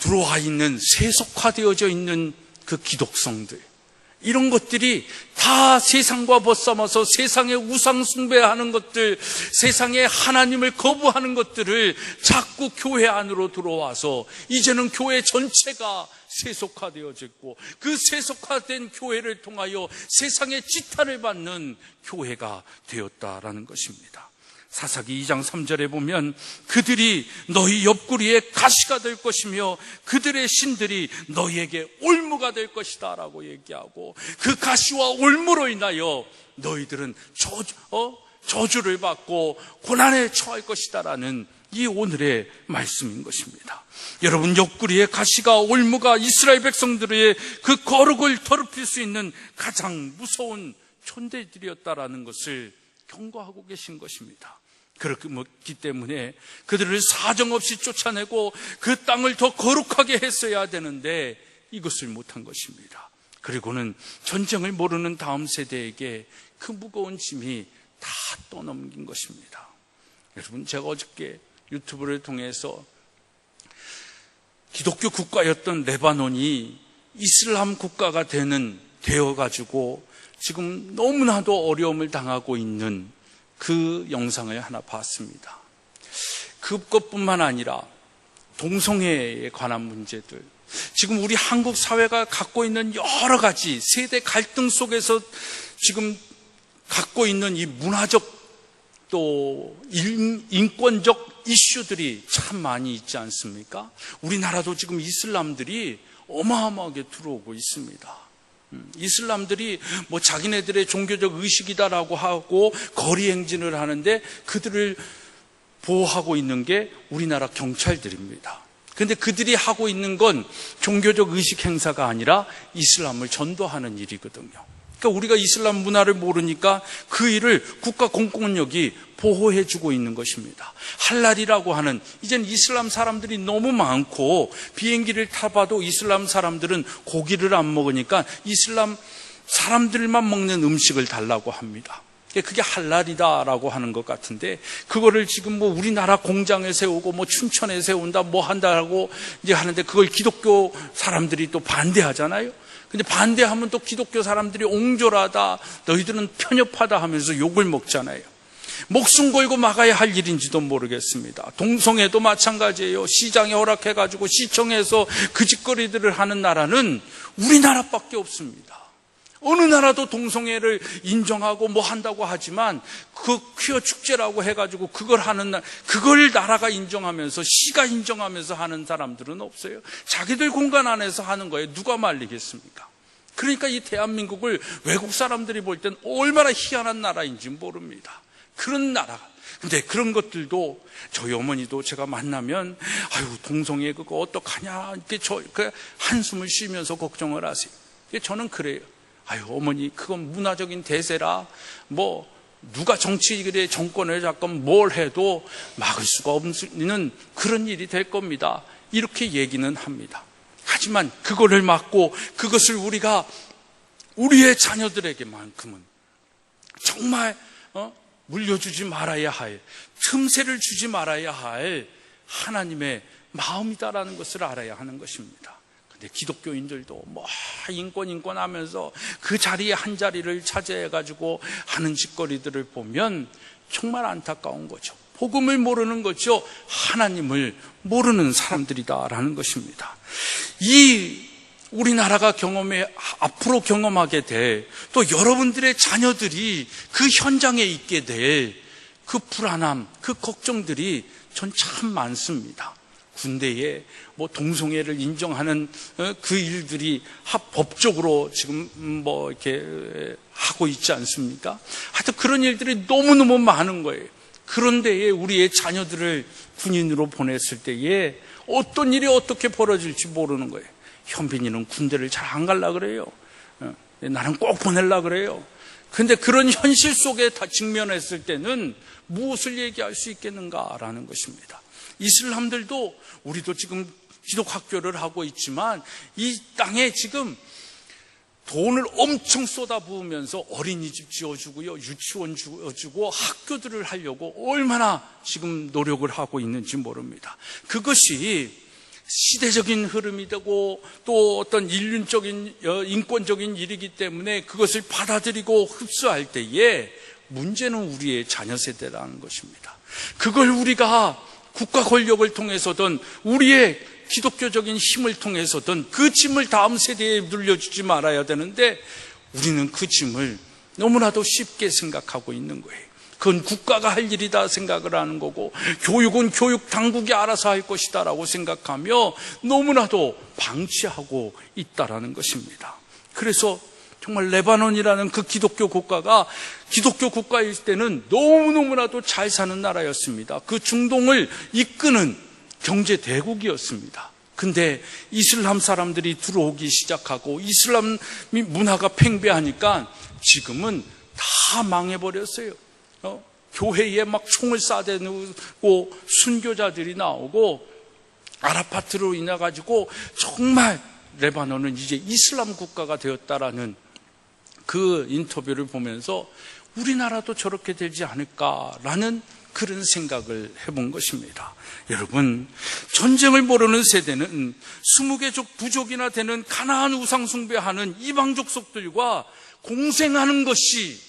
들어와 있는 세속화되어져 있는 그 기독성들, 이런 것들이 다 세상과 벗삼아서 세상의 우상 숭배하는 것들, 세상의 하나님을 거부하는 것들을 자꾸 교회 안으로 들어와서 이제는 교회 전체가 세속화되어졌고 그 세속화된 교회를 통하여 세상의 지탄을 받는 교회가 되었다라는 것입니다. 사사기 2장 3절에 보면 그들이 너희 옆구리에 가시가 될 것이며 그들의 신들이 너희에게 올무가 될 것이다 라고 얘기하고 그 가시와 올무로 인하여 너희들은 저주를 받고 고난에 처할 것이다라는 이 오늘의 말씀인 것입니다. 여러분, 옆구리에 가시가 올무가 이스라엘 백성들의 그 거룩을 더럽힐 수 있는 가장 무서운 존재들이었다라는 것을 경고하고 계신 것입니다. 그렇기 때문에 그들을 사정없이 쫓아내고 그 땅을 더 거룩하게 했어야 되는데 이것을 못한 것입니다. 그리고는 전쟁을 모르는 다음 세대에게 그 무거운 짐이 다 떠넘긴 것입니다. 여러분, 제가 어저께 유튜브를 통해서 기독교 국가였던 레바논이 이슬람 국가가 되어가지고 지금 너무나도 어려움을 당하고 있는 그 영상을 하나 봤습니다. 그것뿐만 아니라 동성애에 관한 문제들, 지금 우리 한국 사회가 갖고 있는 여러 가지 세대 갈등 속에서 지금 갖고 있는 이 문화적 또 인권적 이슈들이 참 많이 있지 않습니까? 우리나라도 지금 이슬람들이 어마어마하게 들어오고 있습니다. 이슬람들이 뭐 자기네들의 종교적 의식이다라고 하고 거리 행진을 하는데 그들을 보호하고 있는 게 우리나라 경찰들입니다. 그런데 그들이 하고 있는 건 종교적 의식 행사가 아니라 이슬람을 전도하는 일이거든요. 그러니까 우리가 이슬람 문화를 모르니까 그 일을 국가 공권력이 보호해주고 있는 것입니다. 할랄이라고 하는, 이젠 이슬람 사람들이 너무 많고 비행기를 타봐도 이슬람 사람들은 고기를 안 먹으니까 이슬람 사람들만 먹는 음식을 달라고 합니다. 그게 할랄이다라고 하는 것 같은데, 그거를 지금 뭐 우리나라 공장에 세우고 뭐 춘천에 세운다 뭐 한다고 이제 하는데 그걸 기독교 사람들이 또 반대하잖아요. 근데 반대하면 또 기독교 사람들이 옹졸하다, 너희들은 편협하다 하면서 욕을 먹잖아요. 목숨 걸고 막아야 할 일인지도 모르겠습니다. 동성애도 마찬가지예요. 시장에 허락해가지고 시청에서 그 짓거리들을 하는 나라는 우리나라밖에 없습니다. 어느 나라도 동성애를 인정하고 뭐 한다고 하지만 그 퀴어 축제라고 해가지고 그걸 하는 그걸 나라가 인정하면서 시가 인정하면서 하는 사람들은 없어요. 자기들 공간 안에서 하는 거예요. 누가 말리겠습니까? 그러니까 이 대한민국을 외국 사람들이 볼 땐 얼마나 희한한 나라인지 모릅니다. 그런 나라. 근데 그런 것들도 저희 어머니도 제가 만나면 아유 동성애 그거 어떡하냐 이렇게 그 한숨을 쉬면서 걱정을 하세요. 저는 그래요. 아유 어머니 그건 문화적인 대세라 뭐 누가 정치인의 정권을 잡건 뭘 해도 막을 수가 없는 그런 일이 될 겁니다. 이렇게 얘기는 합니다. 하지만 그거를 막고 그것을 우리가 우리의 자녀들에게만큼은 정말 물려주지 말아야 할, 틈새를 주지 말아야 할 하나님의 마음이다라는 것을 알아야 하는 것입니다. 근데 기독교인들도 뭐 인권 하면서 그 자리에 한 자리를 차지해가지고 하는 짓거리들을 보면 정말 안타까운 거죠. 복음을 모르는 거죠. 하나님을 모르는 사람들이다라는 것입니다. 이 우리나라가 앞으로 경험하게 될, 또 여러분들의 자녀들이 그 현장에 있게 될 그 불안함, 그 걱정들이 전 참 많습니다. 군대에 뭐 동성애를 인정하는 그 일들이 법적으로 지금 뭐 이렇게 하고 있지 않습니까? 하여튼 그런 일들이 너무너무 많은 거예요. 그런데 우리의 자녀들을 군인으로 보냈을 때에 어떤 일이 어떻게 벌어질지 모르는 거예요. 현빈이는 군대를 잘 안 갈라 그래요. 나는 꼭 보낼라 그래요. 근데 그런 현실 속에 다 직면했을 때는 무엇을 얘기할 수 있겠는가라는 것입니다. 이슬람들도 우리도 지금 기독학교를 하고 있지만 이 땅에 지금 돈을 엄청 쏟아부으면서 어린이집 지어주고요, 유치원 지어주고 학교들을 하려고 얼마나 지금 노력을 하고 있는지 모릅니다. 그것이 시대적인 흐름이 되고 또 어떤 인륜적인 인권적인 일이기 때문에 그것을 받아들이고 흡수할 때에 문제는 우리의 자녀 세대라는 것입니다. 그걸 우리가 국가 권력을 통해서든 우리의 기독교적인 힘을 통해서든 그 짐을 다음 세대에 물려주지 말아야 되는데 우리는 그 짐을 너무나도 쉽게 생각하고 있는 거예요. 그건 국가가 할 일이다 생각을 하는 거고 교육은 교육 당국이 알아서 할 것이다라고 생각하며 너무나도 방치하고 있다라는 것입니다. 그래서 정말 레바논이라는 그 기독교 국가가 기독교 국가일 때는 너무너무나도 잘 사는 나라였습니다. 그 중동을 이끄는 경제 대국이었습니다. 근데 이슬람 사람들이 들어오기 시작하고 이슬람 문화가 팽배하니까 지금은 다 망해버렸어요. 교회에 막 총을 쏴대고 순교자들이 나오고 아라파트로 인해 가지고 정말 레바논은 이제 이슬람 국가가 되었다라는 그 인터뷰를 보면서 우리나라도 저렇게 되지 않을까라는 그런 생각을 해본 것입니다. 여러분, 전쟁을 모르는 세대는 20개 부족이나 되는 가나안 우상 숭배하는 이방 족속들과 공생하는 것이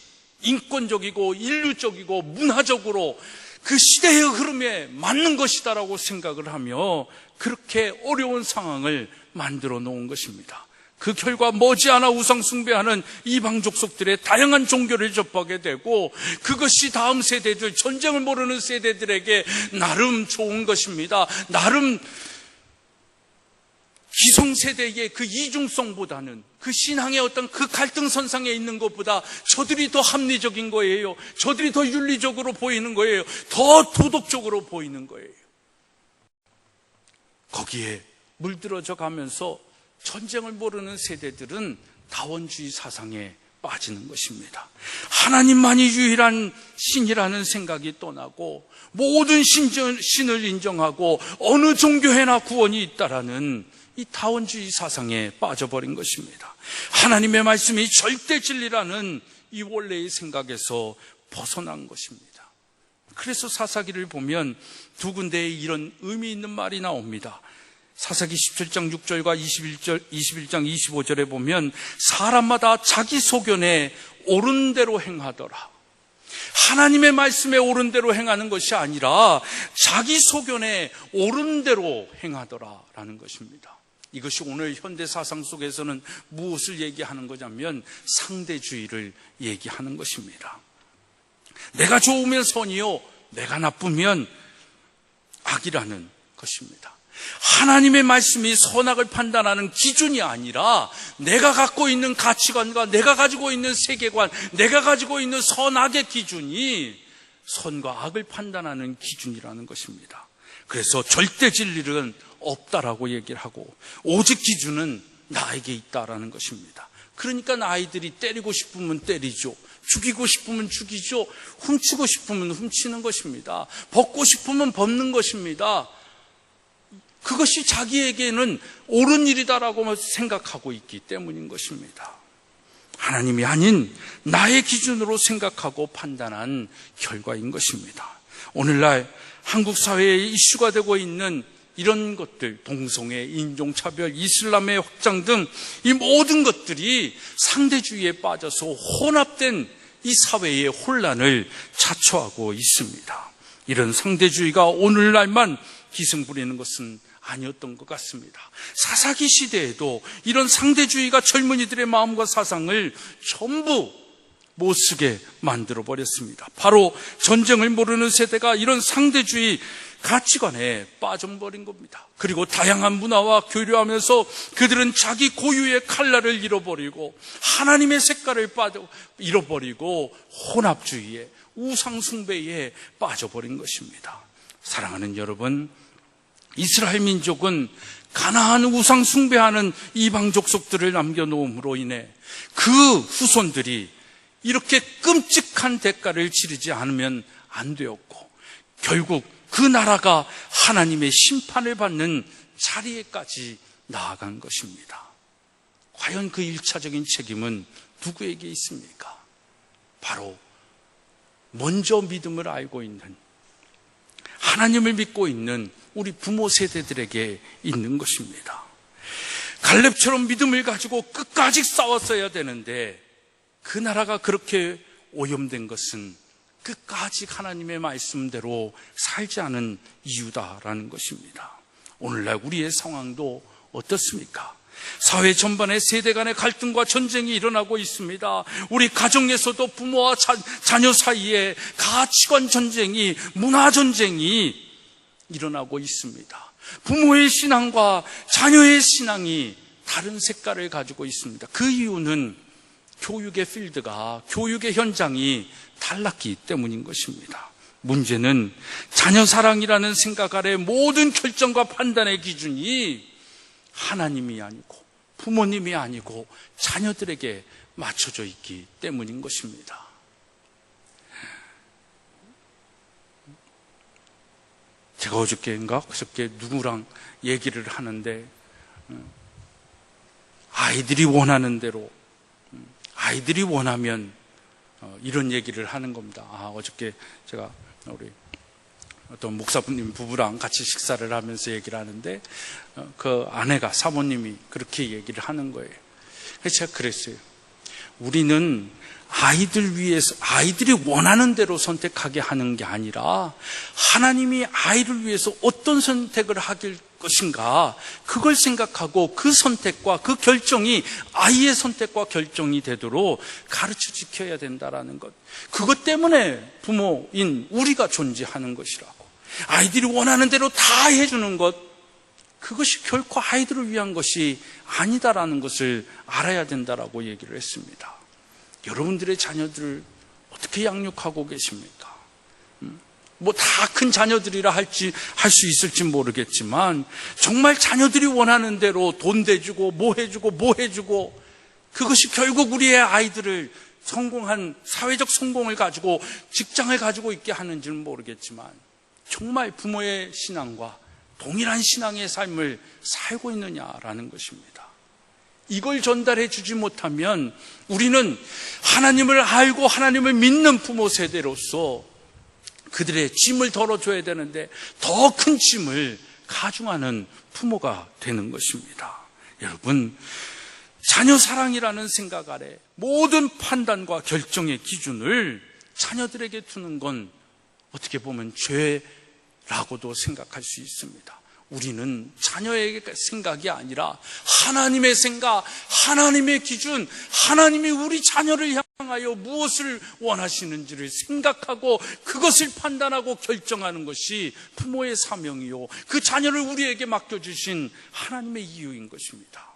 인권적이고 인류적이고 문화적으로 그 시대의 흐름에 맞는 것이다라고 생각을 하며 그렇게 어려운 상황을 만들어 놓은 것입니다. 그 결과 머지않아 우상 숭배하는 이방 족속들의 다양한 종교를 접하게 되고 그것이 다음 세대들, 전쟁을 모르는 세대들에게 나름 좋은 것입니다. 나름 기성세대의 그 이중성보다는 그 신앙의 어떤 그 갈등선상에 있는 것보다 저들이 더 합리적인 거예요. 저들이 더 윤리적으로 보이는 거예요. 더 도덕적으로 보이는 거예요. 거기에 물들어져 가면서 전쟁을 모르는 세대들은 다원주의 사상에 빠지는 것입니다. 하나님만이 유일한 신이라는 생각이 떠나고 모든 신을 인정하고 어느 종교에나 구원이 있다라는 이 다원주의 사상에 빠져버린 것입니다. 하나님의 말씀이 절대 진리라는 이 원래의 생각에서 벗어난 것입니다. 그래서 사사기를 보면 두 군데에 이런 의미 있는 말이 나옵니다. 사사기 17장 6절과 21장 25절에 보면 사람마다 자기 소견에 옳은 대로 행하더라. 하나님의 말씀에 옳은 대로 행하는 것이 아니라 자기 소견에 옳은 대로 행하더라라는 것입니다. 이것이 오늘 현대 사상 속에서는 무엇을 얘기하는 거냐면 상대주의를 얘기하는 것입니다. 내가 좋으면 선이요, 내가 나쁘면 악이라는 것입니다. 하나님의 말씀이 선악을 판단하는 기준이 아니라 내가 갖고 있는 가치관과 내가 가지고 있는 세계관, 내가 가지고 있는 선악의 기준이 선과 악을 판단하는 기준이라는 것입니다. 그래서 절대 진리는 없다라고 얘기를 하고 오직 기준은 나에게 있다라는 것입니다. 그러니까 아이들이 때리고 싶으면 때리죠. 죽이고 싶으면 죽이죠. 훔치고 싶으면 훔치는 것입니다. 벗고 싶으면 벗는 것입니다. 그것이 자기에게는 옳은 일이다라고 생각하고 있기 때문인 것입니다. 하나님이 아닌 나의 기준으로 생각하고 판단한 결과인 것입니다. 오늘날 한국 사회에 이슈가 되고 있는 이런 것들, 동성애, 인종차별, 이슬람의 확장 등 이 모든 것들이 상대주의에 빠져서 혼합된 이 사회의 혼란을 자초하고 있습니다. 이런 상대주의가 오늘날만 기승 부리는 것은 아니었던 것 같습니다. 사사기 시대에도 이런 상대주의가 젊은이들의 마음과 사상을 전부 못쓰게 만들어버렸습니다. 바로 전쟁을 모르는 세대가 이런 상대주의 가치관에 빠져버린 겁니다. 그리고 다양한 문화와 교류하면서 그들은 자기 고유의 칼날을 잃어버리고 하나님의 색깔을 잃어버리고 혼합주의에, 우상숭배에 빠져버린 것입니다. 사랑하는 여러분, 이스라엘 민족은 가나안 우상 숭배하는 이방 족속들을 남겨놓음으로 인해 그 후손들이 이렇게 끔찍한 대가를 치르지 않으면 안 되었고 결국 그 나라가 하나님의 심판을 받는 자리에까지 나아간 것입니다. 과연 그 1차적인 책임은 누구에게 있습니까? 바로 먼저 믿음을 알고 있는, 하나님을 믿고 있는 우리 부모 세대들에게 있는 것입니다. 갈렙처럼 믿음을 가지고 끝까지 싸웠어야 되는데 그 나라가 그렇게 오염된 것은 끝까지 하나님의 말씀대로 살지 않은 이유다라는 것입니다. 오늘날 우리의 상황도 어떻습니까? 사회 전반에 세대 간의 갈등과 전쟁이 일어나고 있습니다. 우리 가정에서도 부모와 자녀 사이에 가치관 전쟁이, 문화 전쟁이 일어나고 있습니다. 부모의 신앙과 자녀의 신앙이 다른 색깔을 가지고 있습니다. 그 이유는 교육의 필드가, 교육의 현장이 달랐기 때문인 것입니다. 문제는 자녀 사랑이라는 생각 아래 모든 결정과 판단의 기준이 하나님이 아니고 부모님이 아니고 자녀들에게 맞춰져 있기 때문인 것입니다. 제가 어저께인가 그저께 누구랑 얘기를 하는데 아이들이 원하는 대로, 아이들이 원하면 이런 얘기를 하는 겁니다. 어저께 제가 우리 어떤 목사님 부부랑 같이 식사를 하면서 얘기를 하는데 그 아내가, 사모님이 그렇게 얘기를 하는 거예요. 그래서 제가 그랬어요. 우리는 아이들 위해서, 아이들이 원하는 대로 선택하게 하는 게 아니라 하나님이 아이를 위해서 어떤 선택을 하길 것인가, 그걸 생각하고 그 선택과 그 결정이 아이의 선택과 결정이 되도록 가르쳐 지켜야 된다라는 것. 그것 때문에 부모인 우리가 존재하는 것이라고. 아이들이 원하는 대로 다 해주는 것, 그것이 결코 아이들을 위한 것이 아니다라는 것을 알아야 된다라고 얘기를 했습니다. 여러분들의 자녀들을 어떻게 양육하고 계십니까? 뭐 다 큰 자녀들이라 할 수 있을지 모르겠지만 정말 자녀들이 원하는 대로 돈 대주고 뭐 해주고 그것이 결국 우리의 아이들을 성공한 사회적 성공을 가지고 직장을 가지고 있게 하는지는 모르겠지만 정말 부모의 신앙과 동일한 신앙의 삶을 살고 있느냐라는 것입니다. 이걸 전달해 주지 못하면 우리는 하나님을 알고 하나님을 믿는 부모 세대로서 그들의 짐을 덜어줘야 되는데 더 큰 짐을 가중하는 부모가 되는 것입니다. 여러분, 자녀 사랑이라는 생각 아래 모든 판단과 결정의 기준을 자녀들에게 두는 건 어떻게 보면 죄라고도 생각할 수 있습니다. 우리는 자녀의 생각이 아니라 하나님의 생각, 하나님의 기준, 하나님이 우리 자녀를 향하여 무엇을 원하시는지를 생각하고 그것을 판단하고 결정하는 것이 부모의 사명이요, 그 자녀를 우리에게 맡겨주신 하나님의 이유인 것입니다.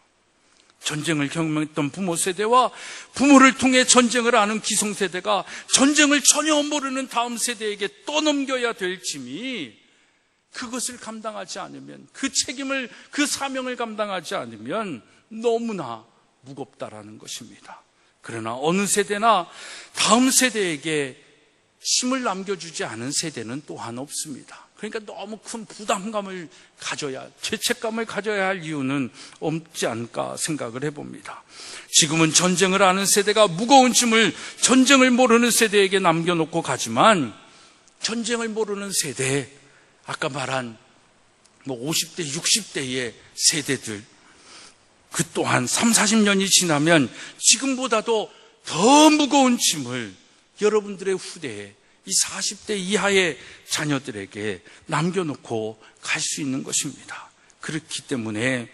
전쟁을 경험했던 부모 세대와 부모를 통해 전쟁을 아는 기성세대가 전쟁을 전혀 모르는 다음 세대에게 떠넘겨야 될 짐이, 그것을 감당하지 않으면, 그 책임을, 그 사명을 감당하지 않으면 너무나 무겁다라는 것입니다. 그러나 어느 세대나 다음 세대에게 힘을 남겨주지 않은 세대는 또한 없습니다. 그러니까 너무 큰 부담감을 가져야, 죄책감을 가져야 할 이유는 없지 않을까 생각을 해봅니다. 지금은 전쟁을 아는 세대가 무거운 짐을 전쟁을 모르는 세대에게 남겨놓고 가지만, 전쟁을 모르는 세대, 아까 말한 50대, 60대의 세대들, 그 또한 30, 40년이 지나면 지금보다도 더 무거운 짐을 여러분들의 후대에, 이 40대 이하의 자녀들에게 남겨놓고 갈 수 있는 것입니다. 그렇기 때문에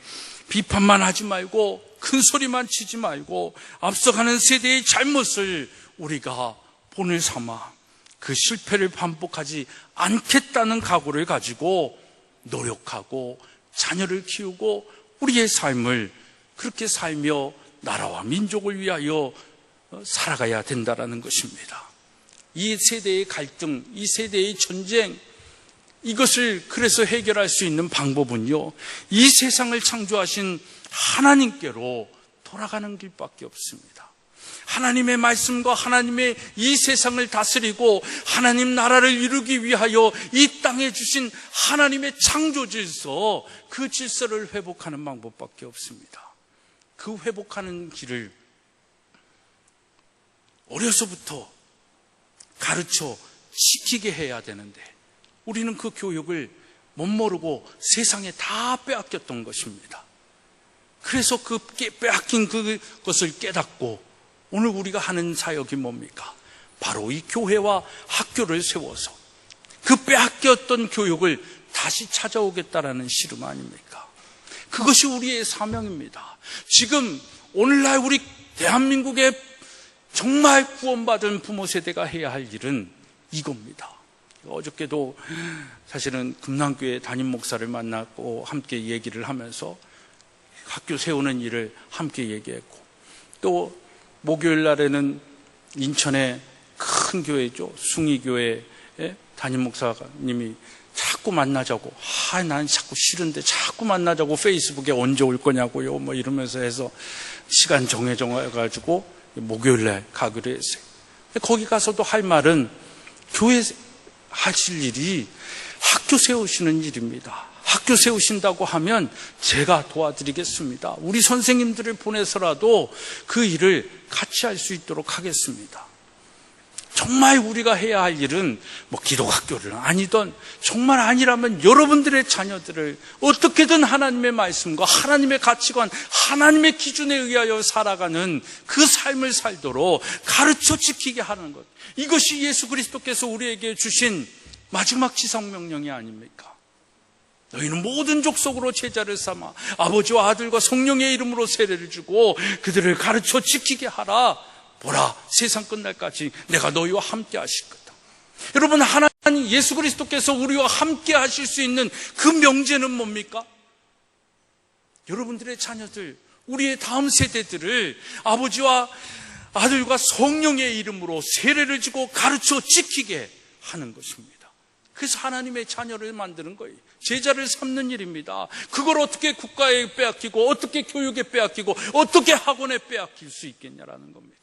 비판만 하지 말고 큰 소리만 치지 말고 앞서가는 세대의 잘못을 우리가 본을 삼아 그 실패를 반복하지 않겠다는 각오를 가지고 노력하고 자녀를 키우고 우리의 삶을 그렇게 살며 나라와 민족을 위하여 살아가야 된다는 것입니다. 이 세대의 갈등, 이 세대의 전쟁, 이것을 그래서 해결할 수 있는 방법은요, 이 세상을 창조하신 하나님께로 돌아가는 길밖에 없습니다. 하나님의 말씀과 하나님의 이 세상을 다스리고 하나님 나라를 이루기 위하여 이 땅에 주신 하나님의 창조 질서, 그 질서를 회복하는 방법밖에 없습니다. 그 회복하는 길을 어려서부터 가르쳐 시키게 해야 되는데 우리는 그 교육을 못 모르고 세상에 다 빼앗겼던 것입니다. 그래서 그 빼앗긴 그것을 깨닫고 오늘 우리가 하는 사역이 뭡니까? 바로 이 교회와 학교를 세워서 그 빼앗겼던 교육을 다시 찾아오겠다라는 씨름 아닙니까? 그것이 우리의 사명입니다. 지금 오늘날 우리 대한민국의 정말 구원받은 부모 세대가 해야 할 일은 이겁니다. 어저께도 사실은 금남교회 담임 목사를 만나고 함께 얘기를 하면서 학교 세우는 일을 함께 얘기했고, 또 목요일 날에는 인천의 큰 교회죠. 숭이교회 담임 목사님이 자꾸 만나자고, 난 자꾸 싫은데 자꾸 만나자고 페이스북에 언제 올 거냐고요. 뭐 이러면서 해서 시간 정해가지고 목요일 날 가기로 했어요. 거기 가서도 할 말은 교회 하실 일이 학교 세우시는 일입니다. 학교 세우신다고 하면 제가 도와드리겠습니다. 우리 선생님들을 보내서라도 그 일을 같이 할 수 있도록 하겠습니다. 정말 우리가 해야 할 일은 뭐 기독학교를 아니던, 정말 아니라면 여러분들의 자녀들을 어떻게든 하나님의 말씀과 하나님의 가치관, 하나님의 기준에 의하여 살아가는 그 삶을 살도록 가르쳐 지키게 하는 것, 이것이 예수 그리스도께서 우리에게 주신 마지막 지상명령이 아닙니까? 너희는 모든 족속으로 제자를 삼아 아버지와 아들과 성령의 이름으로 세례를 주고 그들을 가르쳐 지키게 하라. 보라, 세상 끝날까지 내가 너희와 함께 하실 거다. 여러분, 하나님 예수 그리스도께서 우리와 함께 하실 수 있는 그 명제는 뭡니까? 여러분들의 자녀들, 우리의 다음 세대들을 아버지와 아들과 성령의 이름으로 세례를 주고 가르쳐 지키게 하는 것입니다. 그래서 하나님의 자녀를 만드는 거예요. 제자를 삼는 일입니다. 그걸 어떻게 국가에 빼앗기고, 어떻게 교육에 빼앗기고, 어떻게 학원에 빼앗길 수 있겠냐라는 겁니다.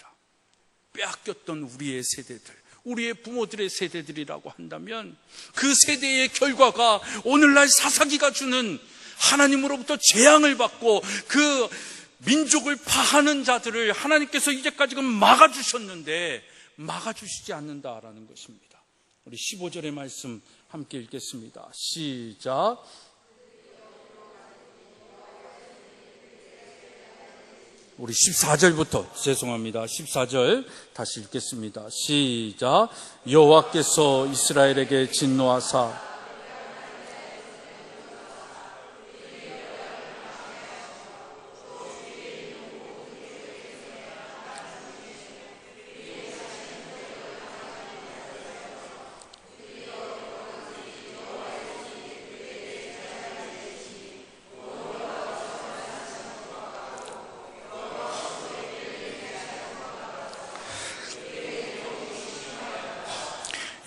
빼앗겼던 우리의 세대들, 우리의 부모들의 세대들이라고 한다면 그 세대의 결과가 오늘날 사사기가 주는 하나님으로부터 재앙을 받고 그 민족을 파하는 자들을 하나님께서 이제까지는 막아주셨는데 막아주시지 않는다라는 것입니다. 우리 15절의 말씀 함께 읽겠습니다. 시작. 우리 14절부터, 죄송합니다. 14절 다시 읽겠습니다. 시작. 여호와께서 이스라엘에게 진노하사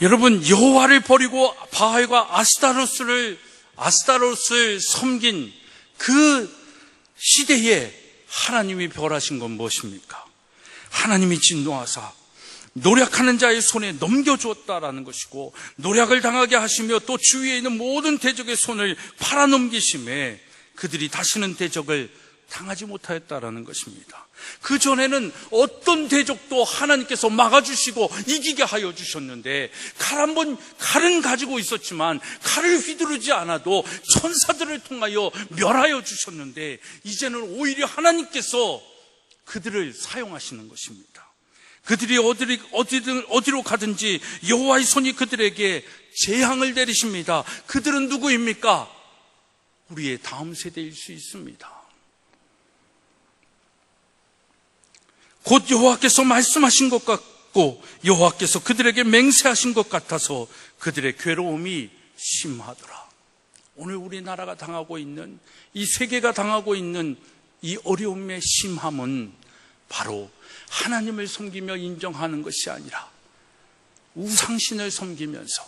여러분, 여호와를 버리고 바알과 아스타롯을 섬긴 그 시대에 하나님이 벌하신 건 무엇입니까? 하나님이 진노하사 노력하는 자의 손에 넘겨주었다라는 것이고, 노력을 당하게 하시며 또 주위에 있는 모든 대적의 손을 팔아넘기심에 그들이 다시는 대적을 당하지 못하였다라는 것입니다. 그 전에는 어떤 대적도 하나님께서 막아주시고 이기게 하여 주셨는데, 칼은 가지고 있었지만 칼을 휘두르지 않아도 천사들을 통하여 멸하여 주셨는데, 이제는 오히려 하나님께서 그들을 사용하시는 것입니다. 그들이 어디로 가든지 여호와의 손이 그들에게 재앙을 내리십니다. 그들은 누구입니까? 우리의 다음 세대일 수 있습니다. 곧 여호와께서 말씀하신 것 같고 여호와께서 그들에게 맹세하신 것 같아서 그들의 괴로움이 심하더라. 오늘 우리나라가 당하고 있는, 이 세계가 당하고 있는 이 어려움의 심함은 바로 하나님을 섬기며 인정하는 것이 아니라 우상신을 섬기면서,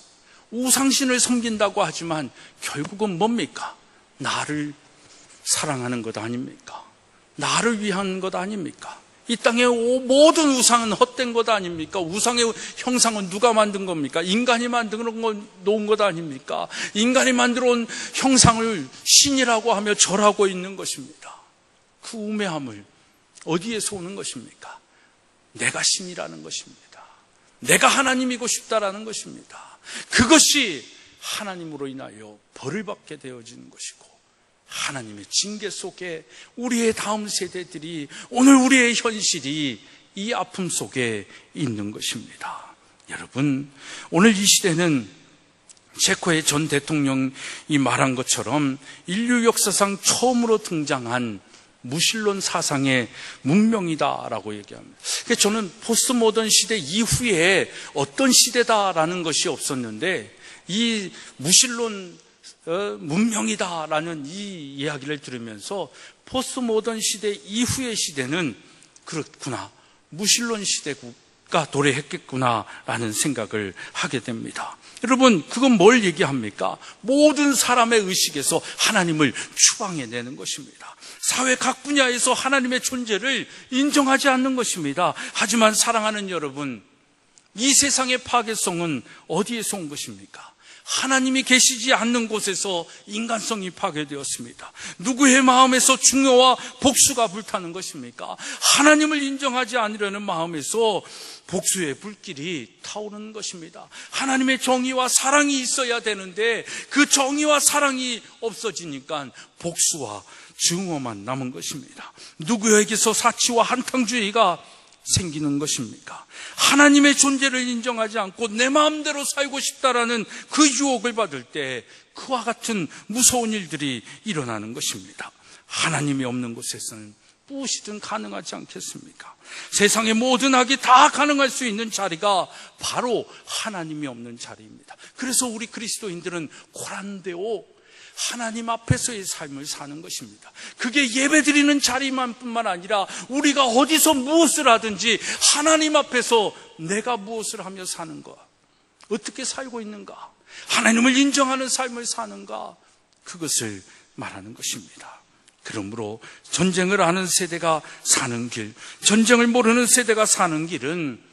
우상신을 섬긴다고 하지만 결국은 뭡니까? 나를 사랑하는 것 아닙니까? 나를 위한 것 아닙니까? 이 땅의 모든 우상은 헛된 것 아닙니까? 우상의 형상은 누가 만든 겁니까? 인간이 만들어 놓은 것 아닙니까? 인간이 만들어 온 형상을 신이라고 하며 절하고 있는 것입니다. 그 우매함을 어디에서 오는 것입니까? 내가 신이라는 것입니다. 내가 하나님이고 싶다라는 것입니다. 그것이 하나님으로 인하여 벌을 받게 되어지는 것이고, 하나님의 징계 속에 우리의 다음 세대들이, 오늘 우리의 현실이 이 아픔 속에 있는 것입니다. 여러분, 오늘 이 시대는 체코의 전 대통령이 말한 것처럼 인류 역사상 처음으로 등장한 무신론 사상의 문명이다라고 얘기합니다. 그래서 저는 포스트 모던 시대 이후에 어떤 시대다라는 것이 없었는데, 이 무신론 문명이다라는 이 이야기를 들으면서 포스트 모던 시대 이후의 시대는 그렇구나, 무신론 시대가 도래했겠구나라는 생각을 하게 됩니다. 여러분, 그건 뭘 얘기합니까? 모든 사람의 의식에서 하나님을 추방해내는 것입니다. 사회 각 분야에서 하나님의 존재를 인정하지 않는 것입니다. 하지만 사랑하는 여러분, 이 세상의 파괴성은 어디에서 온 것입니까? 하나님이 계시지 않는 곳에서 인간성이 파괴되었습니다. 누구의 마음에서 중요와 복수가 불타는 것입니까? 하나님을 인정하지 않으려는 마음에서 복수의 불길이 타오르는 것입니다. 하나님의 정의와 사랑이 있어야 되는데 그 정의와 사랑이 없어지니까 복수와 증오만 남은 것입니다. 누구에게서 사치와 한탕주의가 생기는 것입니까? 하나님의 존재를 인정하지 않고 내 마음대로 살고 싶다라는 그 유혹을 받을 때 그와 같은 무서운 일들이 일어나는 것입니다. 하나님이 없는 곳에서는 무엇이든 가능하지 않겠습니까? 세상의 모든 악이 다 가능할 수 있는 자리가 바로 하나님이 없는 자리입니다. 그래서 우리 그리스도인들은 고란되어 하나님 앞에서의 삶을 사는 것입니다. 그게 예배드리는 자리만 뿐만 아니라 우리가 어디서 무엇을 하든지 하나님 앞에서 내가 무엇을 하며 사는가, 어떻게 살고 있는가, 하나님을 인정하는 삶을 사는가, 그것을 말하는 것입니다. 그러므로 전쟁을 아는 세대가 사는 길, 전쟁을 모르는 세대가 사는 길은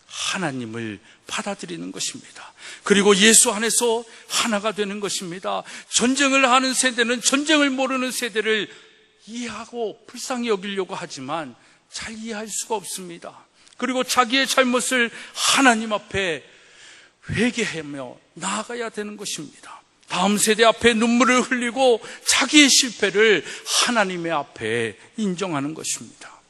하나님을 받아들이는 것입니다. 그리고 예수 안에서 하나가 되는 것입니다. 전쟁을 하는 세대는 전쟁을 모르는 세대를 이해하고 불쌍히 여기려고 하지만 잘 이해할 수가 없습니다. 그리고 자기의 잘못을 하나님 앞에 회개하며 나아가야 되는 것입니다. 다음 세대 앞에 눈물을 흘리고 자기의 실패를 하나님의 앞에 인정하는 것입니다.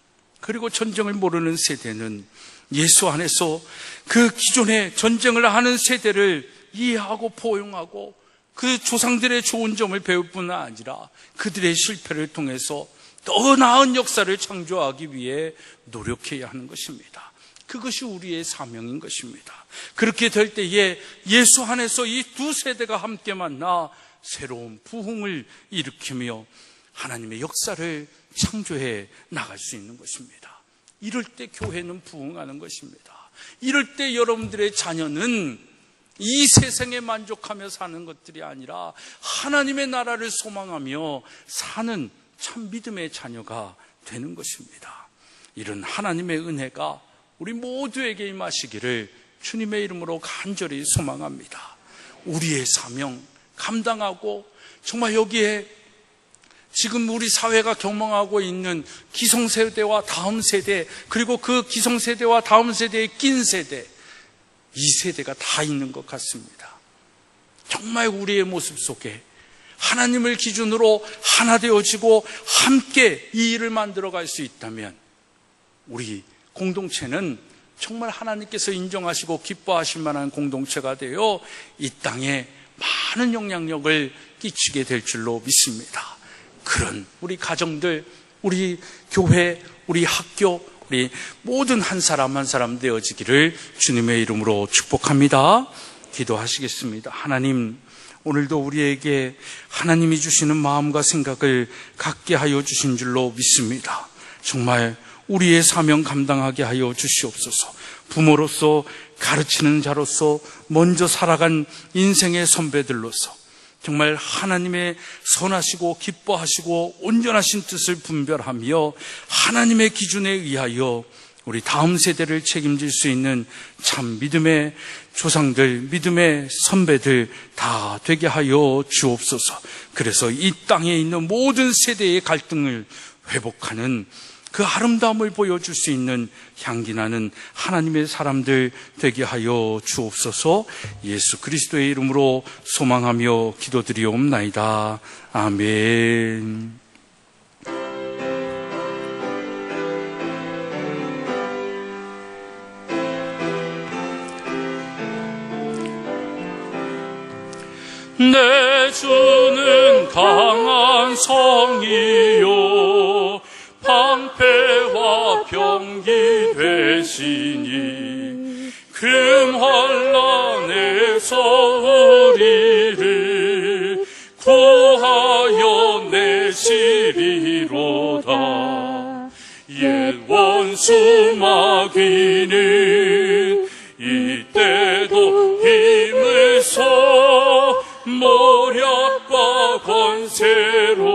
그리고 전쟁을 모르는 세대는 예수 안에서 그 기존의 전쟁을 하는 세대를 이해하고 포용하고 그 조상들의 좋은 점을 배울 뿐 아니라 그들의 실패를 통해서 더 나은 역사를 창조하기 위해 노력해야 하는 것입니다. 그것이 우리의 사명인 것입니다. 그렇게 될 때에 예수 안에서 이 두 세대가 함께 만나 새로운 부흥을 일으키며 하나님의 역사를 창조해 나갈 수 있는 것입니다. 이럴 때 교회는 부흥하는 것입니다. 이럴 때 여러분들의 자녀는 이 세상에 만족하며 사는 것들이 아니라 하나님의 나라를 소망하며 사는 참 믿음의 자녀가 되는 것입니다. 이런 하나님의 은혜가 우리 모두에게 임하시기를 주님의 이름으로 간절히 소망합니다. 우리의 사명 감당하고 정말 여기에 지금 우리 사회가 경험하고 있는 기성세대와 다음 세대, 그리고 그 기성세대와 다음 세대의 낀 세대, 이 세대가 다 있는 것 같습니다. 정말 우리의 모습 속에 하나님을 기준으로 하나 되어지고 함께 이 일을 만들어갈 수 있다면 우리 공동체는 정말 하나님께서 인정하시고 기뻐하실 만한 공동체가 되어 이 땅에 많은 영향력을 끼치게 될 줄로 믿습니다. 그런 우리 가정들, 우리 교회, 우리 학교, 우리 모든 한 사람 한 사람 되어지기를 주님의 이름으로 축복합니다. 기도하시겠습니다. 하나님, 오늘도 우리에게 하나님이 주시는 마음과 생각을 갖게 하여 주신 줄로 믿습니다. 정말 우리의 사명 감당하게 하여 주시옵소서. 부모로서, 가르치는 자로서, 먼저 살아간 인생의 선배들로서 정말 하나님의 선하시고 기뻐하시고 온전하신 뜻을 분별하며 하나님의 기준에 의하여 우리 다음 세대를 책임질 수 있는 참 믿음의 조상들, 믿음의 선배들 다 되게 하여 주옵소서. 그래서 이 땅에 있는 모든 세대의 갈등을 회복하는 그 아름다움을 보여줄 수 있는 향기나는 하나님의 사람들 되게 하여 주옵소서. 예수 그리스도의 이름으로 소망하며 기도드리옵나이다. 아멘. 내 주는 강한 성이요 방패와 병기 되시니 금환란에서 우리를 구하여 내시리로다. 옛 원수 마귀는 이때도 힘을 써 모략과 권세로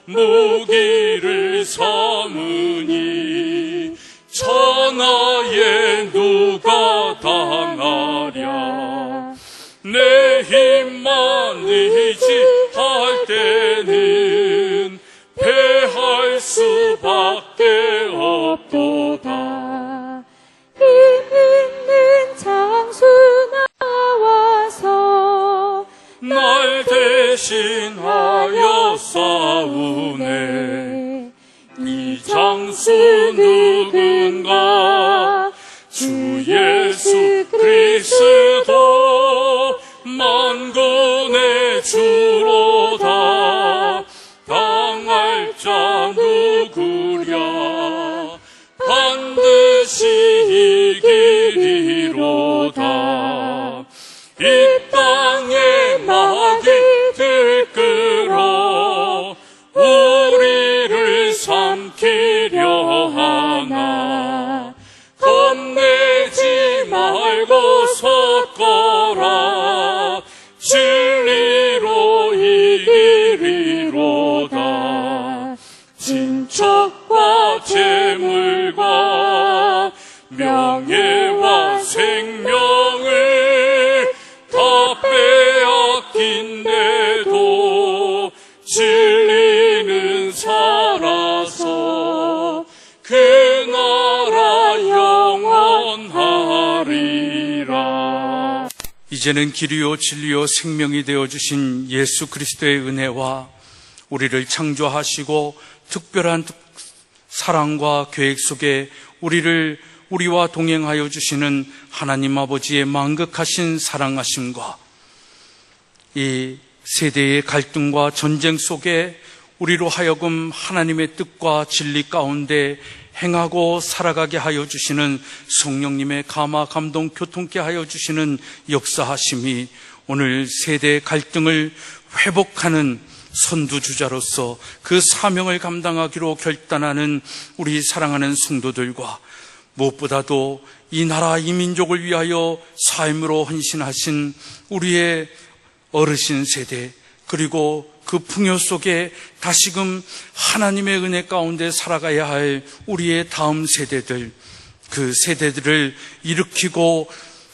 무기를 삼으니 천하에 누가 당하랴. 내 힘만 의지할 때는 패할 수밖에 없도다. 힘 있는 장수 나와서 날 대신하여 싸우네. 이 장수 누군가? 주 예수 그리스도 만군의 주로다. 당할 자 누구랴? 반드시 이기리로다. 이 땅에 마귀 들끓어 우리를 삼키려 하나. 겁내지 말고 섰거라. 진리로 이기리로다. 친척과 재물과 명예와 생명을 다 빼앗긴데도 진리는 살아서 그 나라 영원하리라. 이제는 길이요 진리요 생명이 되어주신 예수 그리스도의 은혜와 우리를 창조하시고 특별한 사랑과 계획 속에 우리와 동행하여 주시는 하나님 아버지의 만극하신 사랑하심과 이 세대의 갈등과 전쟁 속에 우리로 하여금 하나님의 뜻과 진리 가운데 행하고 살아가게 하여 주시는 성령님의 감화, 감동, 교통케 하여 주시는 역사하심이 오늘 세대의 갈등을 회복하는 선두주자로서 그 사명을 감당하기로 결단하는 우리 사랑하는 성도들과 무엇보다도 이 나라 이 민족을 위하여 삶으로 헌신하신 우리의 어르신 세대, 그리고 그 풍요 속에 다시금 하나님의 은혜 가운데 살아가야 할 우리의 다음 세대들, 그 세대들을 일으키고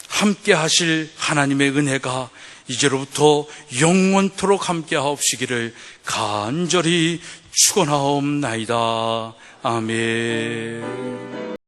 함께 하실 하나님의 은혜가 이제로부터 영원토록 함께 하옵시기를 간절히 축원하옵나이다. 아멘.